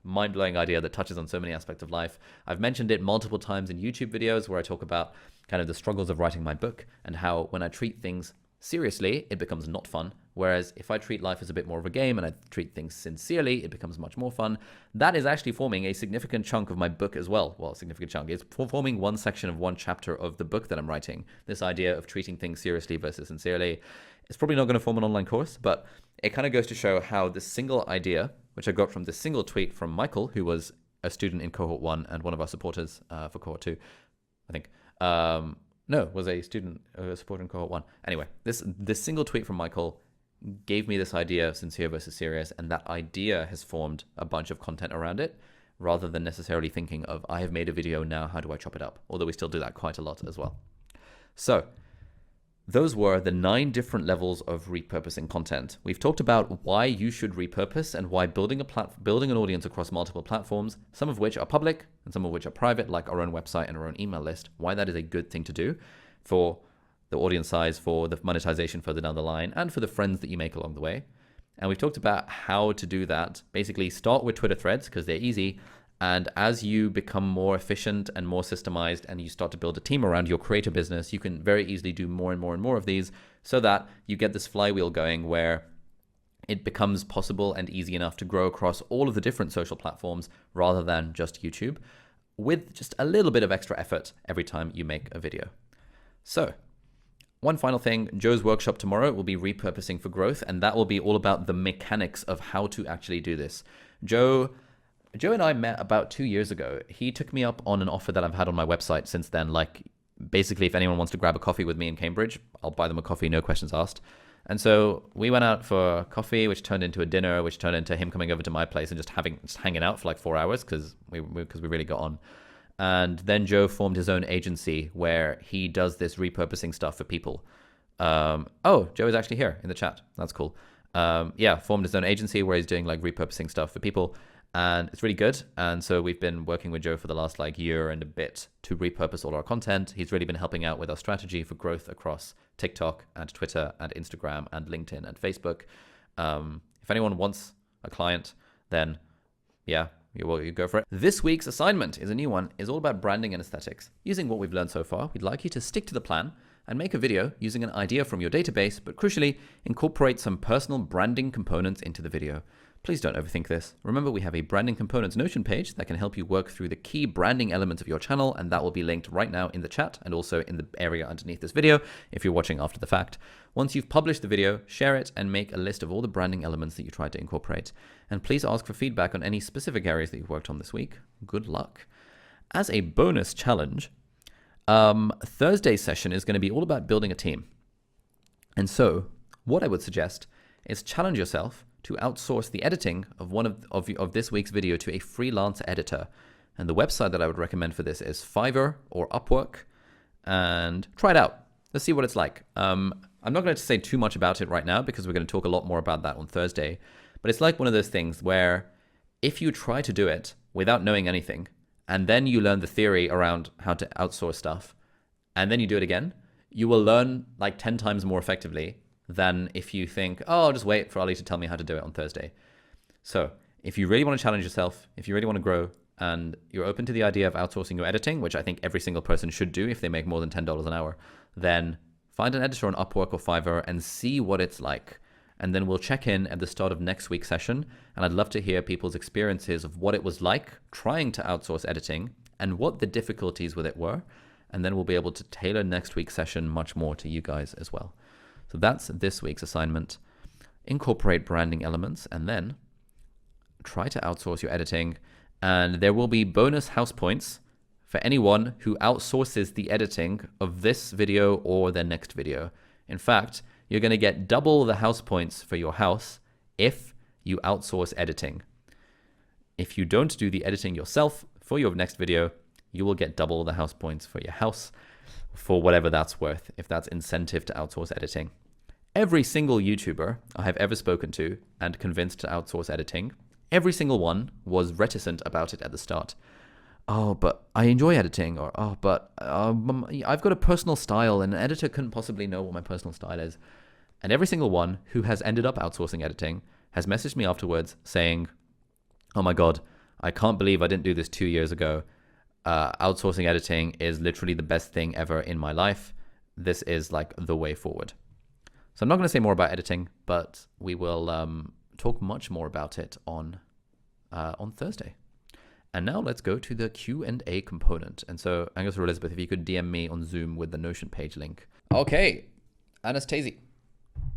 mind-blowing idea that touches on so many aspects of life. I've mentioned it multiple times in YouTube videos where I talk about kind of the struggles of writing my book and how when I treat things seriously, it becomes not fun. Whereas if I treat life as a bit more of a game and I treat things sincerely, it becomes much more fun. That is actually forming a significant chunk of my book as well. Well, a significant chunk. It's forming one section of one chapter of the book that I'm writing. This idea of treating things seriously versus sincerely. It's probably not going to form an online course, but it kind of goes to show how this single idea, which I got from this single tweet from Michael, who was a student in cohort 1 and one of our supporters for cohort 2, I think. Was a student, a supporter in cohort 1. Anyway, this single tweet from Michael gave me this idea of sincere versus serious, and that idea has formed a bunch of content around it, rather than necessarily thinking of, I have made a video, now how do I chop it up? Although we still do that quite a lot as well. So those were the 9 different levels of repurposing content. We've talked about why you should repurpose and why building an audience across multiple platforms, some of which are public and some of which are private, like our own website and our own email list, why that is a good thing to do for the audience size, for the monetization further down the line, and for the friends that you make along the way. And we've talked about how to do that. Basically, start with Twitter threads because they're easy, And as you become more efficient and more systemized and you start to build a team around your creator business, you can very easily do more and more and more of these so that you get this flywheel going where it becomes possible and easy enough to grow across all of the different social platforms rather than just YouTube, with just a little bit of extra effort every time you make a video. So, one final thing, Joe's workshop tomorrow will be repurposing for growth, and that will be all about the mechanics of how to actually do this. Joe and I met about 2 years ago. He took me up on an offer that I've had on my website since then. Like, basically, if anyone wants to grab a coffee with me in Cambridge, I'll buy them a coffee, no questions asked. And so we went out for coffee, which turned into a dinner, which turned into him coming over to my place and just hanging out for like 4 hours because we really got on. And then Joe formed his own agency where he does this repurposing stuff for people. Oh, Joe is actually here in the chat. That's cool. Formed his own agency where he's doing like repurposing stuff for people. And it's really good. And so we've been working with Joe for the last like year and a bit to repurpose all our content. He's really been helping out with our strategy for growth across TikTok and Twitter and Instagram and LinkedIn and Facebook. If anyone wants a client, then yeah, you go for it. This week's assignment is a new one. It's all about branding and aesthetics. Using what we've learned so far, we'd like you to stick to the plan and make a video using an idea from your database, but crucially, incorporate some personal branding components into the video. Please don't overthink this. Remember, we have a branding components Notion page that can help you work through the key branding elements of your channel, and that will be linked right now in the chat and also in the area underneath this video if you're watching after the fact. Once you've published the video, share it and make a list of all the branding elements that you tried to incorporate. And please ask for feedback on any specific areas that you've worked on this week. Good luck. As a bonus challenge, Thursday's session is going to be all about building a team. And so what I would suggest is challenge yourself to outsource the editing of one of this week's video to a freelance editor. And the website that I would recommend for this is Fiverr or Upwork, and try it out. Let's see what it's like. I'm not going to say too much about it right now because we're going to talk a lot more about that on Thursday. But it's like one of those things where if you try to do it without knowing anything, and then you learn the theory around how to outsource stuff, and then you do it again, you will learn like 10 times more effectively than if you think, oh, I'll just wait for Ali to tell me how to do it on Thursday. So if you really want to challenge yourself, if you really want to grow, and you're open to the idea of outsourcing your editing, which I think every single person should do if they make more than $10 an hour, then find an editor on Upwork or Fiverr and see what it's like. And then we'll check in at the start of next week's session. And I'd love to hear people's experiences of what it was like trying to outsource editing and what the difficulties with it were. And then we'll be able to tailor next week's session much more to you guys as well. So that's this week's assignment. Incorporate branding elements and then try to outsource your editing. And there will be bonus house points for anyone who outsources the editing of this video or their next video. In fact, you're going to get double the house points for your house if you outsource editing. If you don't do the editing yourself for your next video, you will get double the house points for your house for whatever that's worth, if that's incentive to outsource editing. Every single YouTuber I have ever spoken to and convinced to outsource editing, every single one was reticent about it at the start. Oh, but I enjoy editing, or oh, but I've got a personal style and an editor couldn't possibly know what my personal style is. And every single one who has ended up outsourcing editing has messaged me afterwards saying, oh my God, I can't believe I didn't do this 2 years ago. Outsourcing editing is literally the best thing ever in my life. This is like the way forward. So I'm not going to say more about editing, but we will talk much more about it on Thursday. And now let's go to the Q&A component. And so Angus or Elizabeth, if you could DM me on Zoom with the Notion page link. Okay, Anastasia,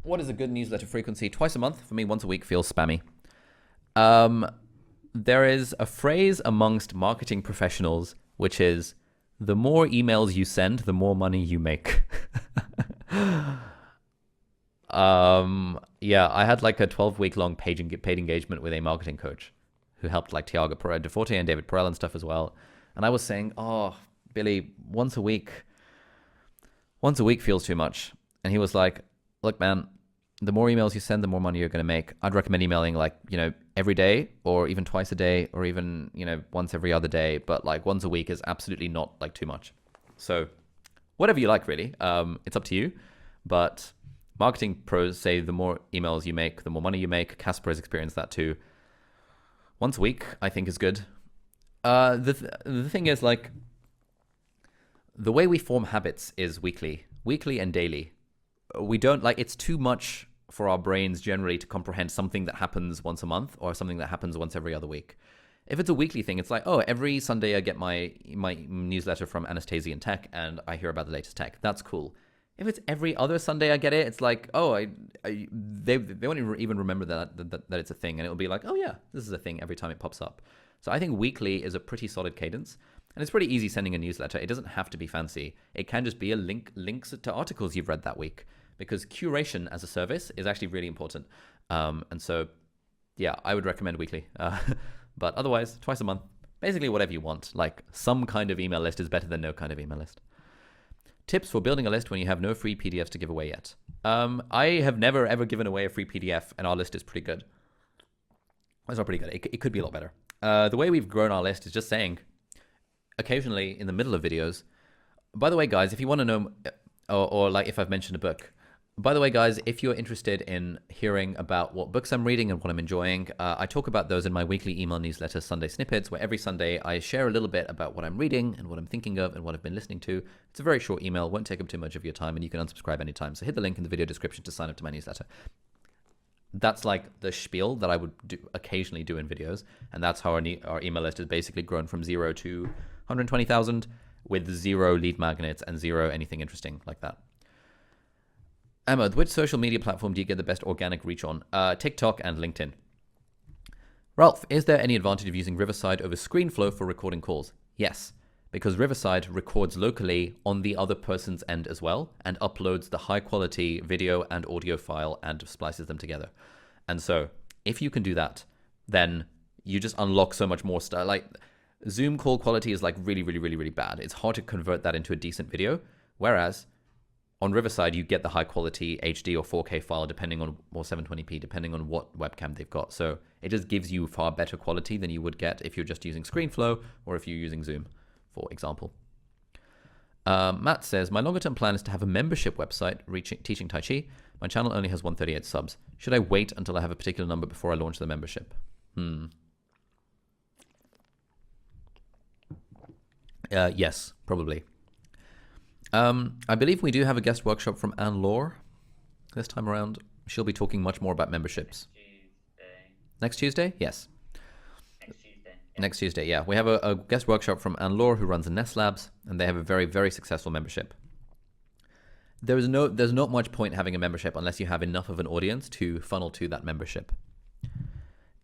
what is a good newsletter frequency? Twice a month. For me, once a week feels spammy. There is a phrase amongst marketing professionals, which is, the more emails you send, the more money you make. Yeah, I had like a 12-week-long paid engagement with a marketing coach who helped like Tiago Deforte and David Perel and stuff as well. And I was saying, oh, Billy, once a week feels too much. And he was like, look, man, the more emails you send, the more money you're going to make. I'd recommend emailing like, every day or even twice a day or even, once every other day. But like once a week is absolutely not like too much. So whatever you like, really. It's up to you. But marketing pros say the more emails you make, the more money you make. Casper has experienced that too. Once a week, I think, is good. The thing is, like, the way we form habits is weekly and daily. We don't, like, it's too much for our brains generally to comprehend something that happens once a month or something that happens once every other week. If it's a weekly thing, it's like, oh, every Sunday I get my newsletter from Anastasian Tech and I hear about the latest tech. That's cool. If it's every other Sunday I get it, it's like, oh, they won't even remember that it's a thing, and it'll be like, oh yeah, this is a thing every time it pops up. So I think weekly is a pretty solid cadence, and it's pretty easy sending a newsletter. It doesn't have to be fancy. It can just be links to articles you've read that week, because curation as a service is actually really important. And so, yeah, I would recommend weekly. But otherwise, twice a month, basically whatever you want. Like, some kind of email list is better than no kind of email list. Tips for building a list when you have no free PDFs to give away yet. I have never, ever given away a free PDF, and our list is pretty good. It's not pretty good. It could be a lot better. The way we've grown our list is just saying, occasionally in the middle of videos, by the way, guys, if you want to know, or like if I've mentioned a book, by the way, guys, if you're interested in hearing about what books I'm reading and what I'm enjoying, I talk about those in my weekly email newsletter, Sunday Snippets, where every Sunday I share a little bit about what I'm reading and what I'm thinking of and what I've been listening to. It's a very short email, won't take up too much of your time, and you can unsubscribe anytime. So hit the link in the video description to sign up to my newsletter. That's like the spiel that I would occasionally do in videos, and that's how our email list has basically grown from 0 to 120,000 with 0 lead magnets and 0 anything interesting like that. Ahmed, which social media platform do you get the best organic reach on? TikTok and LinkedIn. Ralph, is there any advantage of using Riverside over ScreenFlow for recording calls? Yes, because Riverside records locally on the other person's end as well and uploads the high quality video and audio file and splices them together. And so if you can do that, then you just unlock so much more stuff. Like, Zoom call quality is like really, really, really, really bad. It's hard to convert that into a decent video. Whereas on Riverside, you get the high quality HD or 4K file depending on, or 720p, depending on what webcam they've got. So it just gives you far better quality than you would get if you're just using ScreenFlow or if you're using Zoom, for example. Matt says, my longer term plan is to have a membership website teaching Tai Chi. My channel only has 138 subs. Should I wait until I have a particular number before I launch the membership? Yes, probably. I believe we do have a guest workshop from Anne Law this time around. She'll be talking much more about memberships. Next Tuesday? Yes. Next Tuesday, yeah. We have a guest workshop from Anne Law, who runs Nest Labs, and they have a very, very successful membership. There's not much point having a membership unless you have enough of an audience to funnel to that membership.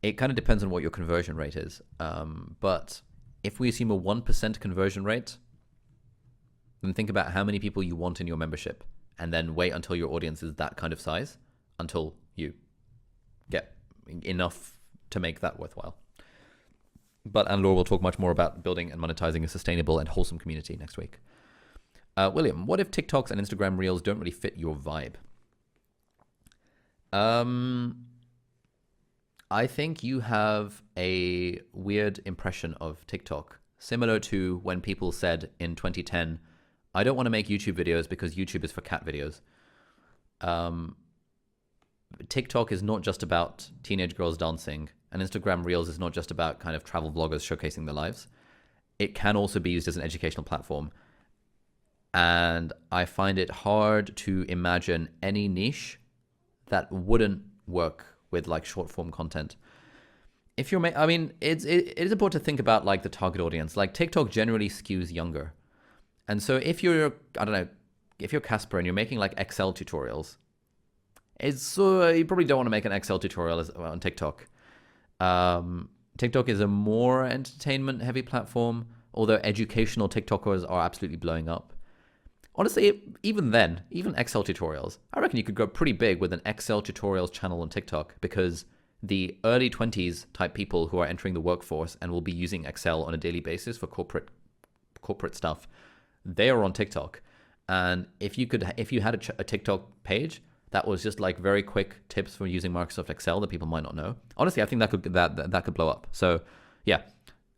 It kind of depends on what your conversion rate is. But if we assume a 1% conversion rate, then think about how many people you want in your membership, and then wait until your audience is that kind of size until you get enough to make that worthwhile. But Anne Law will talk much more about building and monetizing a sustainable and wholesome community next week. William, what if TikToks and Instagram Reels don't really fit your vibe? I think you have a weird impression of TikTok, similar to when people said in 2010, I don't want to make YouTube videos because YouTube is for cat videos. TikTok is not just about teenage girls dancing, and Instagram Reels is not just about kind of travel vloggers showcasing their lives. It can also be used as an educational platform. And I find it hard to imagine any niche that wouldn't work with like short form content. If you're, I mean, it is important to think about like the target audience. Like TikTok generally skews younger. And so if you're, I don't know, if you're Casper and you're making like Excel tutorials, you probably don't want to make an Excel tutorial on TikTok. TikTok is a more entertainment heavy platform, although educational TikTokers are absolutely blowing up. Honestly, even then, even Excel tutorials, I reckon you could go pretty big with an Excel tutorials channel on TikTok, because the early 20s type people who are entering the workforce and will be using Excel on a daily basis for corporate stuff, they are on TikTok. And if you had a TikTok page that was just like very quick tips for using Microsoft Excel that people might not know, honestly, I think that could blow up. So yeah,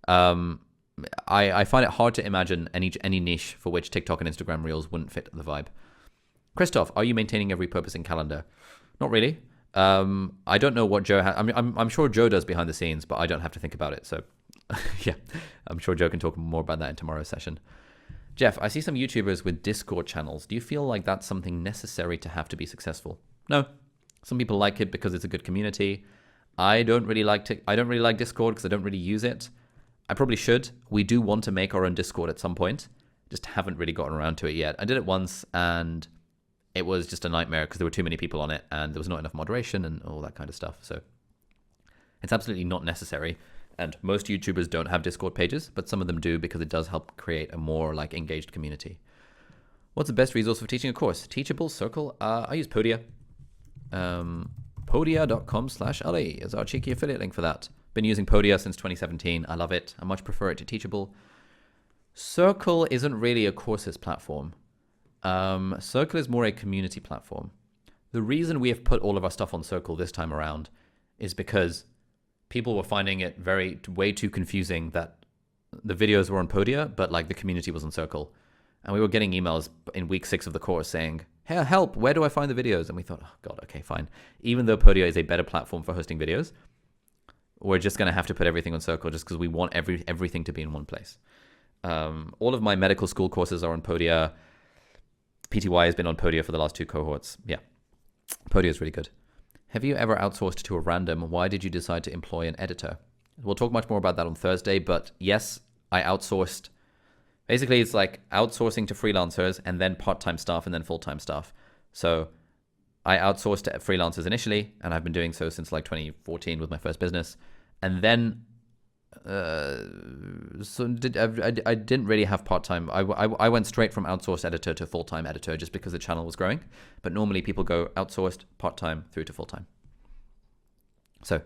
I find it hard to imagine any niche for which TikTok and Instagram Reels wouldn't fit the vibe. Christoph, are you maintaining a repurposing calendar? Not really. I don't know what Joe has. I mean, I'm sure Joe does behind the scenes, but I don't have to think about it. So Yeah, I'm sure Joe can talk more about that in tomorrow's session. Jeff, I see some YouTubers with Discord channels. Do you feel like that's something necessary to have to be successful? No. Some people like it because it's a good community. I don't really like Discord because I don't really use it. I probably should. We do want to make our own Discord at some point. Just haven't really gotten around to it yet. I did it once and it was just a nightmare because there were too many people on it and there was not enough moderation and all that kind of stuff. So it's absolutely not necessary. And most YouTubers don't have Discord pages, but some of them do because it does help create a more like engaged community. What's the best resource for teaching a course? Teachable, Circle? I use Podia. Podia.com/LA is our cheeky affiliate link for that. Been using Podia since 2017. I love it. I much prefer it to Teachable. Circle isn't really a courses platform. Circle is more a community platform. The reason we have put all of our stuff on Circle this time around is because people were finding it way too confusing that the videos were on Podia, but like the community was on Circle. And we were getting emails in week 6 of the course saying, hey, help, where do I find the videos? And we thought, oh God, okay, fine. Even though Podia is a better platform for hosting videos, we're just going to have to put everything on Circle just because we want everything to be in one place. All of my medical school courses are on Podia. PTY has been on Podia for the last 2 cohorts. Yeah, Podia is really good. Have you ever outsourced to a random? Why did you decide to employ an editor? We'll talk much more about that on Thursday, but yes, I outsourced. Basically, it's like outsourcing to freelancers and then part-time staff and then full-time staff. So I outsourced to freelancers initially, and I've been doing so since like 2014 with my first business. And then I didn't really have part-time. I went straight from outsourced editor to full-time editor just because the channel was growing. But normally people go outsourced, part-time through to full-time. So,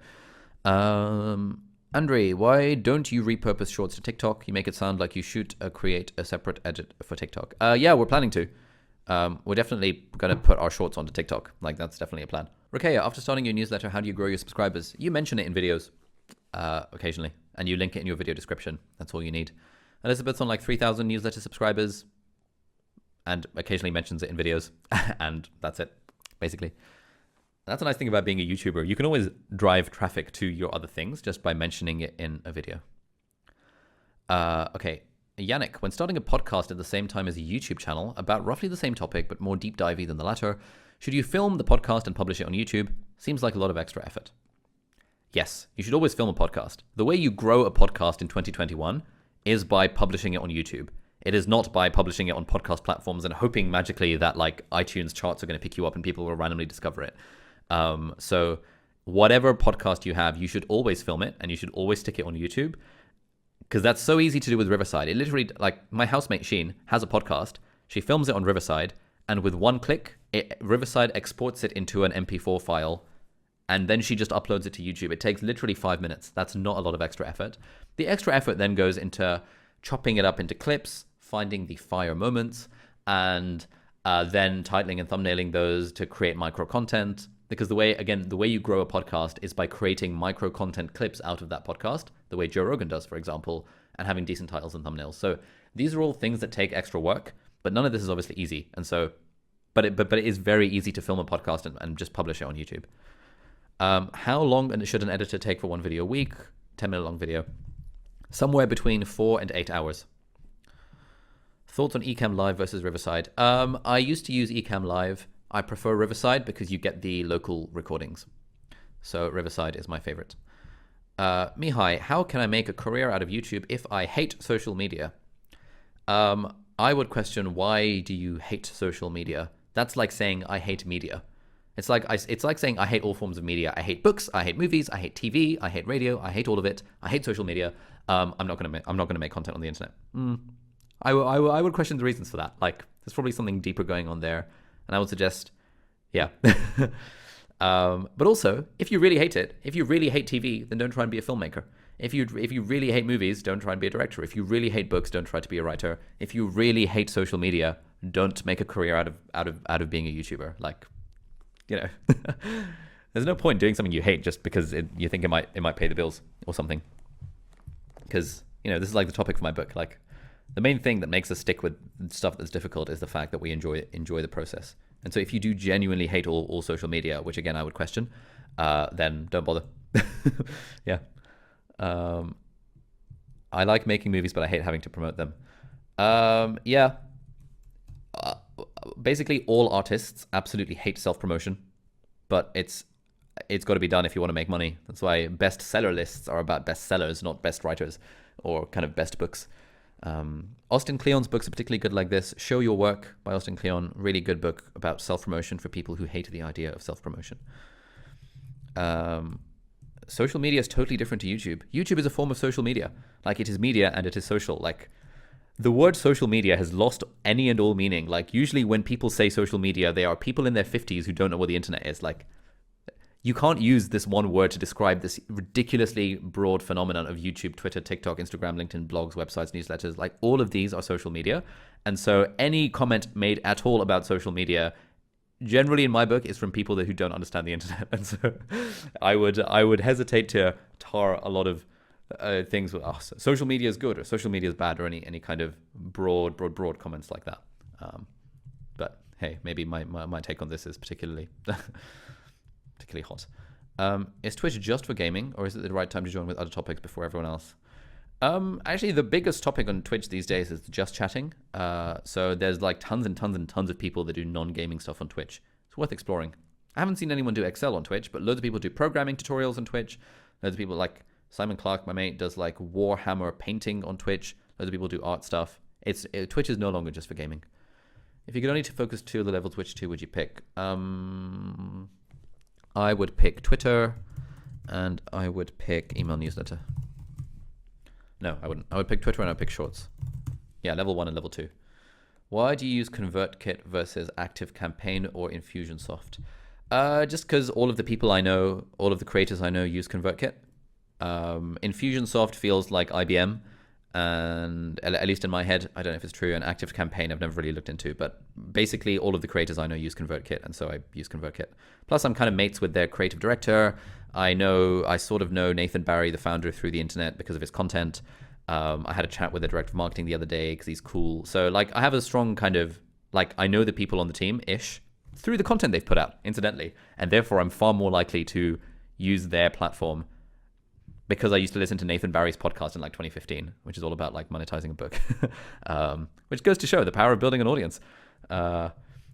Andre, why don't you repurpose shorts to TikTok? You make it sound like you should create a separate edit for TikTok. Yeah, we're planning to. We're definitely going to put our shorts onto TikTok. Like, that's definitely a plan. Rakaya, after starting your newsletter, how do you grow your subscribers? You mention it in videos occasionally, and you link it in your video description. That's all you need. Elizabeth's on like 3,000 newsletter subscribers and occasionally mentions it in videos. And that's it, basically. That's a nice thing about being a YouTuber. You can always drive traffic to your other things just by mentioning it in a video. Okay. Yannick, when starting a podcast at the same time as a YouTube channel about roughly the same topic but more deep divey than the latter, should you film the podcast and publish it on YouTube? Seems like a lot of extra effort. Yes, you should always film a podcast. The way you grow a podcast in 2021 is by publishing it on YouTube. It is not by publishing it on podcast platforms and hoping magically that like iTunes charts are going to pick you up and people will randomly discover it. So whatever podcast you have, you should always film it and you should always stick it on YouTube. Because that's so easy to do with Riverside. It literally, like, my housemate Sheen has a podcast. She films it on Riverside, and with one click, Riverside exports it into an MP4 file, and then she just uploads it to YouTube. It takes literally 5 minutes. That's not a lot of extra effort. The extra effort then goes into chopping it up into clips, finding the fire moments, and then titling and thumbnailing those to create micro content. Because the way you grow a podcast is by creating micro content clips out of that podcast, the way Joe Rogan does, for example, and having decent titles and thumbnails. So these are all things that take extra work, but none of this is obviously easy. And so, but it is very easy to film a podcast and just publish it on YouTube. How long should an editor take for one video a week? 10-minute long video. Somewhere between 4 and 8 hours. Thoughts on Ecamm Live versus Riverside? I used to use Ecamm Live. I prefer Riverside because you get the local recordings. So Riverside is my favorite. Mihai, how can I make a career out of YouTube if I hate social media? I would question, why do you hate social media? That's like saying I hate media. It's like saying I hate all forms of media. I hate books, I hate movies, I hate TV, I hate radio, I hate all of it. I hate social media. I'm not gonna make content on the internet. I would question the reasons for that. Like, there's probably something deeper going on there. And I would suggest, yeah. But also, if you really hate it, if you really hate TV, then don't try and be a filmmaker. If you really hate movies, don't try and be a director. If you really hate books, don't try to be a writer. If you really hate social media, don't make a career out of being a YouTuber. Like, you know, there's no point doing something you hate just because you think it might pay the bills or something. Because, you know, this is like the topic for my book. Like, the main thing that makes us stick with stuff that's difficult is the fact that we enjoy the process. And so if you do genuinely hate all social media, which again I would question, then don't bother. Yeah. I like making movies, but I hate having to promote them. Yeah. Basically, all artists absolutely hate self-promotion, but it's got to be done if you want to make money. That's why bestseller lists are about bestsellers, not best writers or kind of best books. Austin Kleon's books are particularly good like this. Show Your Work by Austin Kleon, really good book about self-promotion for people who hate the idea of self-promotion. Social media is totally different to YouTube. YouTube is a form of social media. Like, it is media and it is social. Like, the word social media has lost any and all meaning. Like, usually when people say social media, they are people in their 50s who don't know what the internet is. Like, you can't use this one word to describe this ridiculously broad phenomenon of YouTube, Twitter, TikTok, Instagram, LinkedIn, blogs, websites, newsletters. Like, all of these are social media. And so any comment made at all about social media, generally in my book, is from people who don't understand the internet. And so I would hesitate to tar a lot of things with, oh, social media is good or social media is bad, or any kind of broad comments like that. But hey, maybe my take on this is particularly hot. Is Twitch just for gaming, or is it the right time to join with other topics before everyone else? Actually, the biggest topic on Twitch these days is just chatting. So there's like tons and tons and tons of people that do non-gaming stuff on Twitch. It's worth exploring. I haven't seen anyone do Excel on Twitch, but loads of people do programming tutorials on Twitch. Loads of people, like Simon Clark, my mate, does like Warhammer painting on Twitch. Loads of people do art stuff. Twitch is no longer just for gaming. If you could only focus 2 of the levels, which 2 would you pick? I would pick Twitter, and I would pick email newsletter. No, I wouldn't. I would pick Twitter and I'd pick Shorts. Yeah, level 1 and level 2. Why do you use ConvertKit versus ActiveCampaign or Infusionsoft? Just because all of the people I know, all of the creators I know use ConvertKit. Infusionsoft feels like IBM, and at least in my head, I don't know if it's true. And ActiveCampaign I've never really looked into, but basically all of the creators I know use ConvertKit, and so I use ConvertKit. Plus, I'm kind of mates with their creative director. I sort of know Nathan Barry, the founder, through the internet because of his content. I had a chat with the director of marketing the other day because he's cool. So like, I have a strong kind of, like, I know the people on the team-ish through the content they've put out, incidentally, and therefore I'm far more likely to use their platform, because I used to listen to Nathan Barry's podcast in like 2015, which is all about like monetizing a book, which goes to show the power of building an audience.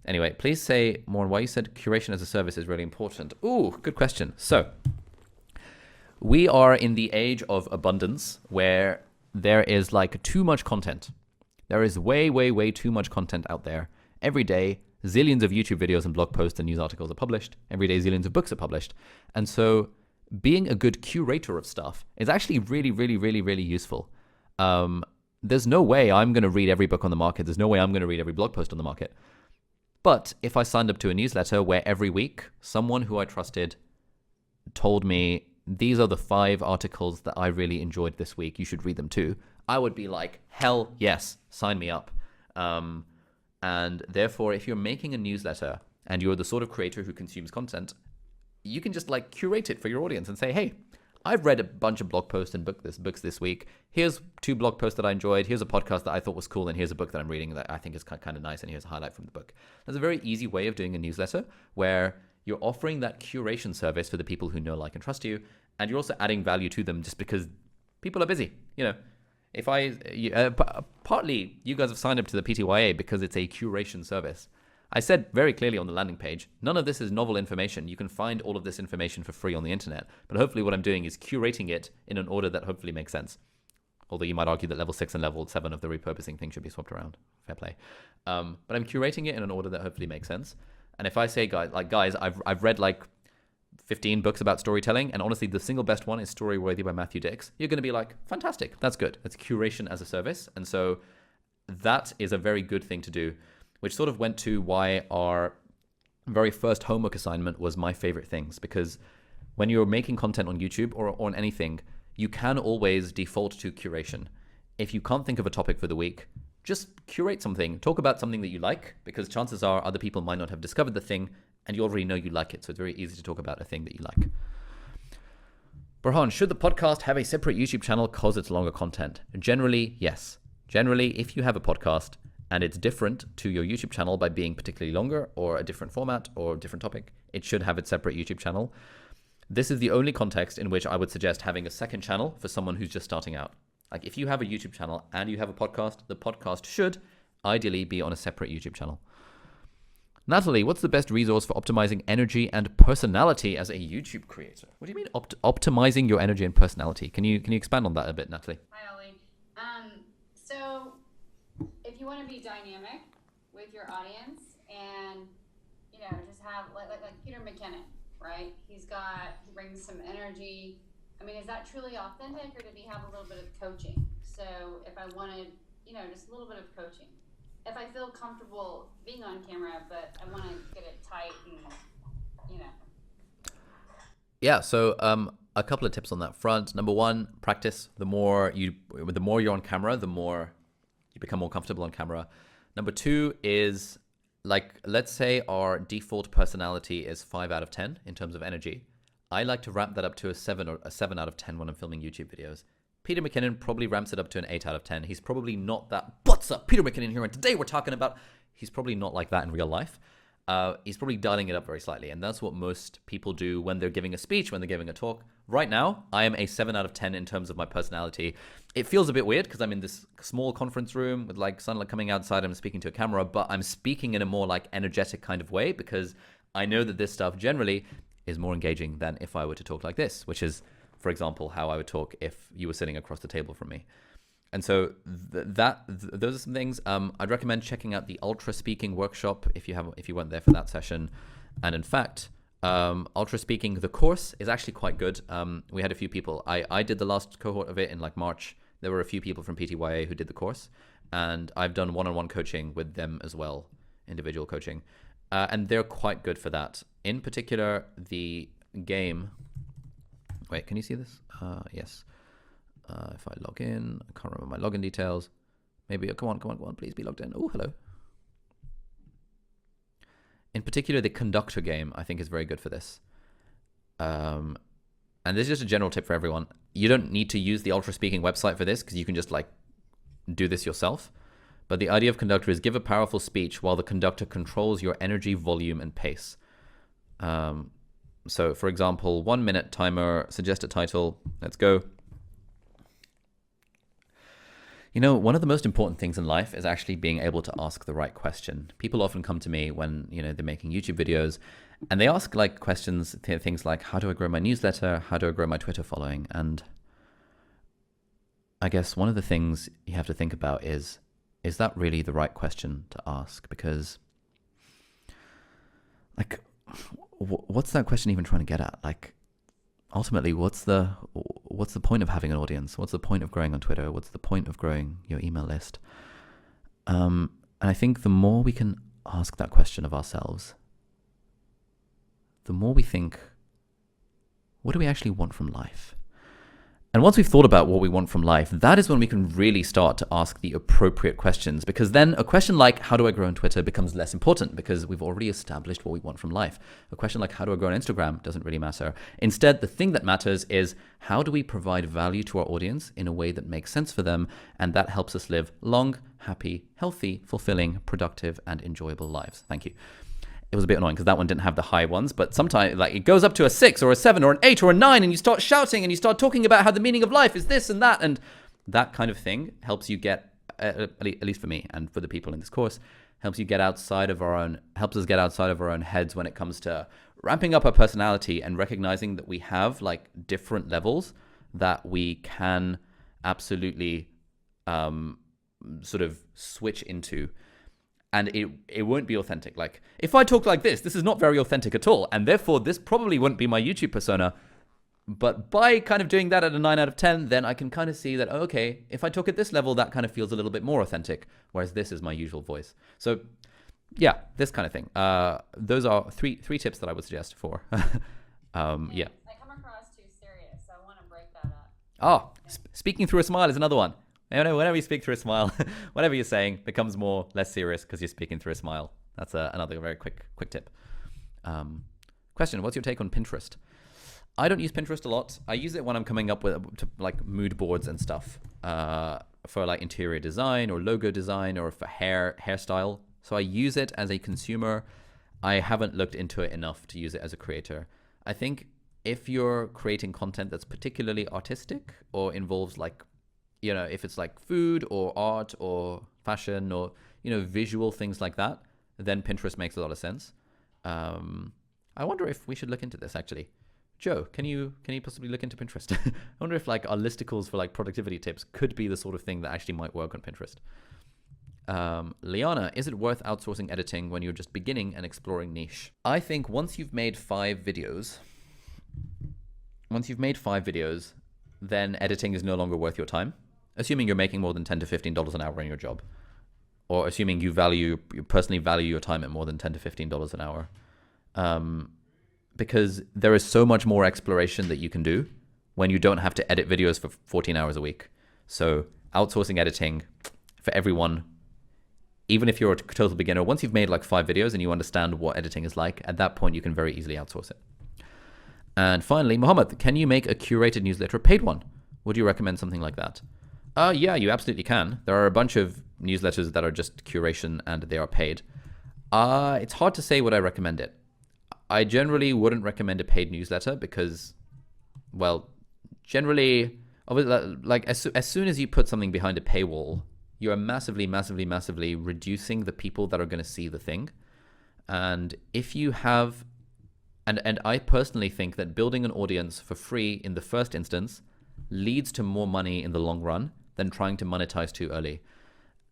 Anyway, please say more on why you said curation as a service is really important. Ooh, good question. So we are in the age of abundance where there is like too much content. There is way, way, way too much content out there. Every day, zillions of YouTube videos and blog posts and news articles are published. Every day, zillions of books are published. And so being a good curator of stuff is actually really, really, really, really useful. There's no way I'm going to read every book on the market. There's no way I'm going to read every blog post on the market. But if I signed up to a newsletter where every week someone who I trusted told me, these are the 5 articles that I really enjoyed this week, you should read them too, I would be like, hell yes, sign me up. And therefore, if you're making a newsletter and you're the sort of creator who consumes content, you can just like curate it for your audience and say, hey, I've read a bunch of blog posts and books this week. Here's 2 blog posts that I enjoyed. Here's a podcast that I thought was cool. And here's a book that I'm reading that I think is kind of nice. And here's a highlight from the book. That's a very easy way of doing a newsletter where you're offering that curation service for the people who know, like, and trust you. And you're also adding value to them just because people are busy. You know, if partly you guys have signed up to the PTYA because it's a curation service. I said very clearly on the landing page, none of this is novel information. You can find all of this information for free on the internet. But hopefully what I'm doing is curating it in an order that hopefully makes sense. Although you might argue that level 6 and level 7 of the repurposing thing should be swapped around. Fair play. But I'm curating it in an order that hopefully makes sense. And if I say, guys, I've read like 15 books about storytelling, and honestly, the single best one is Storyworthy by Matthew Dix, you're going to be like, fantastic, that's good. That's curation as a service. And so that is a very good thing to do, which sort of went to why our very first homework assignment was my favorite things. Because when you're making content on YouTube or on anything, you can always default to curation. If you can't think of a topic for the week, just curate something. Talk about something that you like, because chances are other people might not have discovered the thing, and you already know you like it. So it's very easy to talk about a thing that you like. Burhan, should the podcast have a separate YouTube channel because it's longer content? Generally, yes. Generally, if you have a podcast and it's different to your YouTube channel by being particularly longer or a different format or a different topic, it should have its separate YouTube channel. This is the only context in which I would suggest having a second channel for someone who's just starting out. Like if you have a YouTube channel and you have a podcast, the podcast should ideally be on a separate YouTube channel. Natalie, what's the best resource for optimizing energy and personality as a YouTube creator? What do you mean optimizing your energy and personality? Can you expand on that a bit, Natalie? Hi, Ollie. So if you want to be dynamic with your audience and, just have like Peter McKinnon, right? He brings some energy. I mean, is that truly authentic, or did he have a little bit of coaching? So if I wanted, just a little bit of coaching. If I feel comfortable being on camera, but I want to get it tight and, Yeah, so a couple of tips on that front. Number one, practice. The more you're on camera, the more you become more comfortable on camera. Number two is, like, let's say our default personality is 5 out of 10 in terms of energy. I like to ramp that up to a 7 or a 7 out of 10 when I'm filming YouTube videos. Peter McKinnon probably ramps it up to an 8 out of 10. He's probably not that, what's up, Peter McKinnon here, and today we're talking about, he's probably not like that in real life. He's probably dialing it up very slightly, and that's what most people do when they're giving a speech, when they're giving a talk. Right now, I am a 7 out of 10 in terms of my personality. It feels a bit weird because I'm in this small conference room with like sunlight coming outside. I'm speaking to a camera, but I'm speaking in a more like energetic kind of way because I know that this stuff generally is more engaging than if I were to talk like this, which is, for example, how I would talk if you were sitting across the table from me. And so those are some things. I'd recommend checking out the Ultra Speaking workshop if you weren't there for that session. And in fact, Ultra Speaking, the course is actually quite good. We had a few people. I did the last cohort of it in like March. There were a few people from PTYA who did the course, and I've done one-on-one coaching with them as well, individual coaching, and they're quite good for that. In particular, the game. Wait, can you see this? Yes. If I log in, I can't remember my login details. Maybe, come on, please be logged in. Oh, hello. In particular, the Conductor game, I think, is very good for this. And this is just a general tip for everyone. You don't need to use the Ultra Speaking website for this because you can just like do this yourself. But the idea of Conductor is give a powerful speech while the conductor controls your energy, volume, and pace. So, for example, 1 minute timer, suggest a title. Let's go. One of the most important things in life is actually being able to ask the right question. People often come to me when, they're making YouTube videos and they ask like questions, things like, how do I grow my newsletter? How do I grow my Twitter following? And I guess one of the things you have to think about is that really the right question to ask? Because like, what's that question even trying to get at? Like, ultimately, what's the point of having an audience? What's the point of growing on Twitter? What's the point of growing your email list? And I think the more we can ask that question of ourselves, the more we think, what do we actually want from life? And once we've thought about what we want from life, that is when we can really start to ask the appropriate questions, because then a question like, how do I grow on Twitter becomes less important because we've already established what we want from life. A question like, how do I grow on Instagram doesn't really matter. Instead, the thing that matters is how do we provide value to our audience in a way that makes sense for them, and that helps us live long, happy, healthy, fulfilling, productive, and enjoyable lives. Thank you. It was a bit annoying because that one didn't have the high ones, but sometimes like it goes up to a 6 or a 7 or an 8 or a 9 and you start shouting and you start talking about how the meaning of life is this and that, and that kind of thing helps you get, at least for me and for the people in this course, helps us get outside of our own heads when it comes to ramping up our personality and recognizing that we have like different levels that we can absolutely sort of switch into. And it won't be authentic. Like, if I talk like this is not very authentic at all. And therefore, this probably wouldn't be my YouTube persona. But by kind of doing that at a 9 out of 10, then I can kind of see that, okay, if I talk at this level, that kind of feels a little bit more authentic. Whereas this is my usual voice. So, yeah, this kind of thing. Those are three tips that I would suggest for. Yeah. I come across too serious, so I want to break that up. Oh, speaking through a smile is another one. Whenever you speak through a smile, whatever you're saying becomes less serious because you're speaking through a smile. That's another very quick tip. Question: what's your take on Pinterest? I don't use Pinterest a lot. I use it when I'm coming up with like mood boards and stuff for like interior design or logo design or for hairstyle. So I use it as a consumer. I haven't looked into it enough to use it as a creator. I think if you're creating content that's particularly artistic or involves like you know, if it's like food or art or fashion or, you know, visual things like that, then Pinterest makes a lot of sense. I wonder if we should look into this actually. Joe, can you possibly look into Pinterest? I wonder if like our listicles for like productivity tips could be the sort of thing that actually might work on Pinterest. Liana, is it worth outsourcing editing when you're just beginning and exploring niche? I think once you've made 5 videos, then editing is no longer worth your time. Assuming you're making more than $10 to $15 an hour in your job, or assuming you personally value your time at more than $10 to $15 an hour. Because there is so much more exploration that you can do when you don't have to edit videos for 14 hours a week. So outsourcing editing for everyone, even if you're a total beginner, once you've made like 5 videos and you understand what editing is like, at that point you can very easily outsource it. And finally, Mohammed, can you make a curated newsletter a paid one? Would you recommend something like that? Yeah, you absolutely can. There are a bunch of newsletters that are just curation and they are paid. It's hard to say would I recommend it. I generally wouldn't recommend a paid newsletter because, well, generally, like as soon as you put something behind a paywall, you are massively reducing the people that are going to see the thing. And if you have, and I personally think that building an audience for free in the first instance leads to more money in the long run than trying to monetize too early.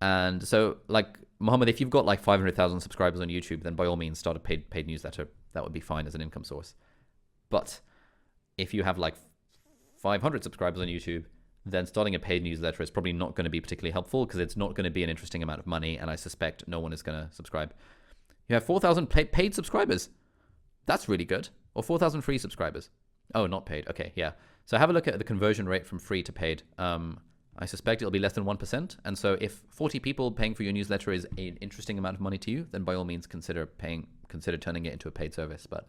And so, like, Mohammed, if you've got like 500,000 subscribers on YouTube, then by all means start a paid newsletter. That would be fine as an income source. But if you have like 500 subscribers on YouTube, then starting a paid newsletter is probably not going to be particularly helpful because it's not going to be an interesting amount of money, and I suspect no one is going to subscribe. You have 4,000 paid subscribers. That's really good. Or 4,000 free subscribers. Oh, not paid. Okay, yeah. So have a look at the conversion rate from free to paid. I suspect it'll be less than 1%. And so if 40 people paying for your newsletter is an interesting amount of money to you, then by all means consider turning it into a paid service. But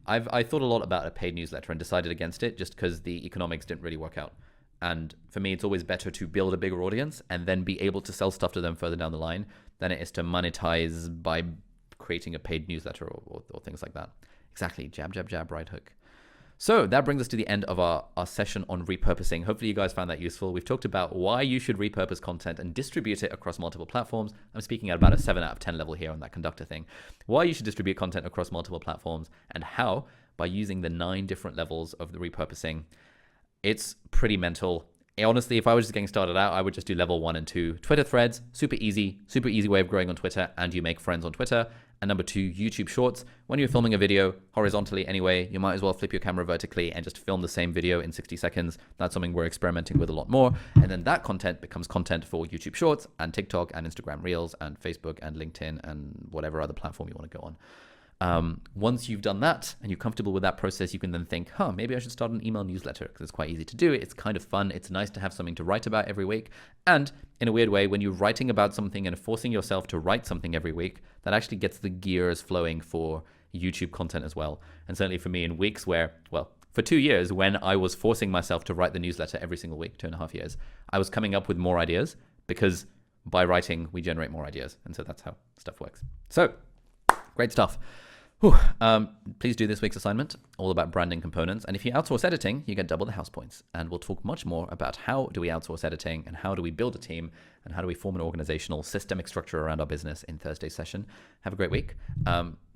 I thought a lot about a paid newsletter and decided against it just because the economics didn't really work out. And for me, it's always better to build a bigger audience and then be able to sell stuff to them further down the line than it is to monetize by creating a paid newsletter or things like that. Exactly. Jab, jab, jab, right hook. So that brings us to the end of our session on repurposing. Hopefully you guys found that useful. We've talked about why you should repurpose content and distribute it across multiple platforms. I'm speaking at about a 7 out of 10 level here on that conductor thing. Why you should distribute content across multiple platforms and how by using the 9 different levels of the repurposing. It's pretty mental. Honestly, if I was just getting started out, I would just do level 1 and 2. Twitter threads, super easy way of growing on Twitter, and you make friends on Twitter. And number 2, YouTube Shorts. When you're filming a video horizontally anyway, you might as well flip your camera vertically and just film the same video in 60 seconds. That's something we're experimenting with a lot more. And then that content becomes content for YouTube Shorts and TikTok and Instagram Reels and Facebook and LinkedIn and whatever other platform you want to go on. Once you've done that and you're comfortable with that process, you can then think, maybe I should start an email newsletter because it's quite easy to do. It's kind of fun. It's nice to have something to write about every week. And in a weird way, when you're writing about something and forcing yourself to write something every week, that actually gets the gears flowing for YouTube content as well. And certainly for me in weeks where, well, for 2 years, when I was forcing myself to write the newsletter every single week, 2.5 years, I was coming up with more ideas because by writing, we generate more ideas. And so that's how stuff works. So great stuff. Please do this week's assignment, all about branding components. And if you outsource editing, you get double the house points. And we'll talk much more about how do we outsource editing and how do we build a team and how do we form an organizational systemic structure around our business in Thursday's session. Have a great week.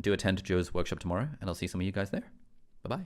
Do attend Joe's workshop tomorrow, and I'll see some of you guys there. Bye-bye.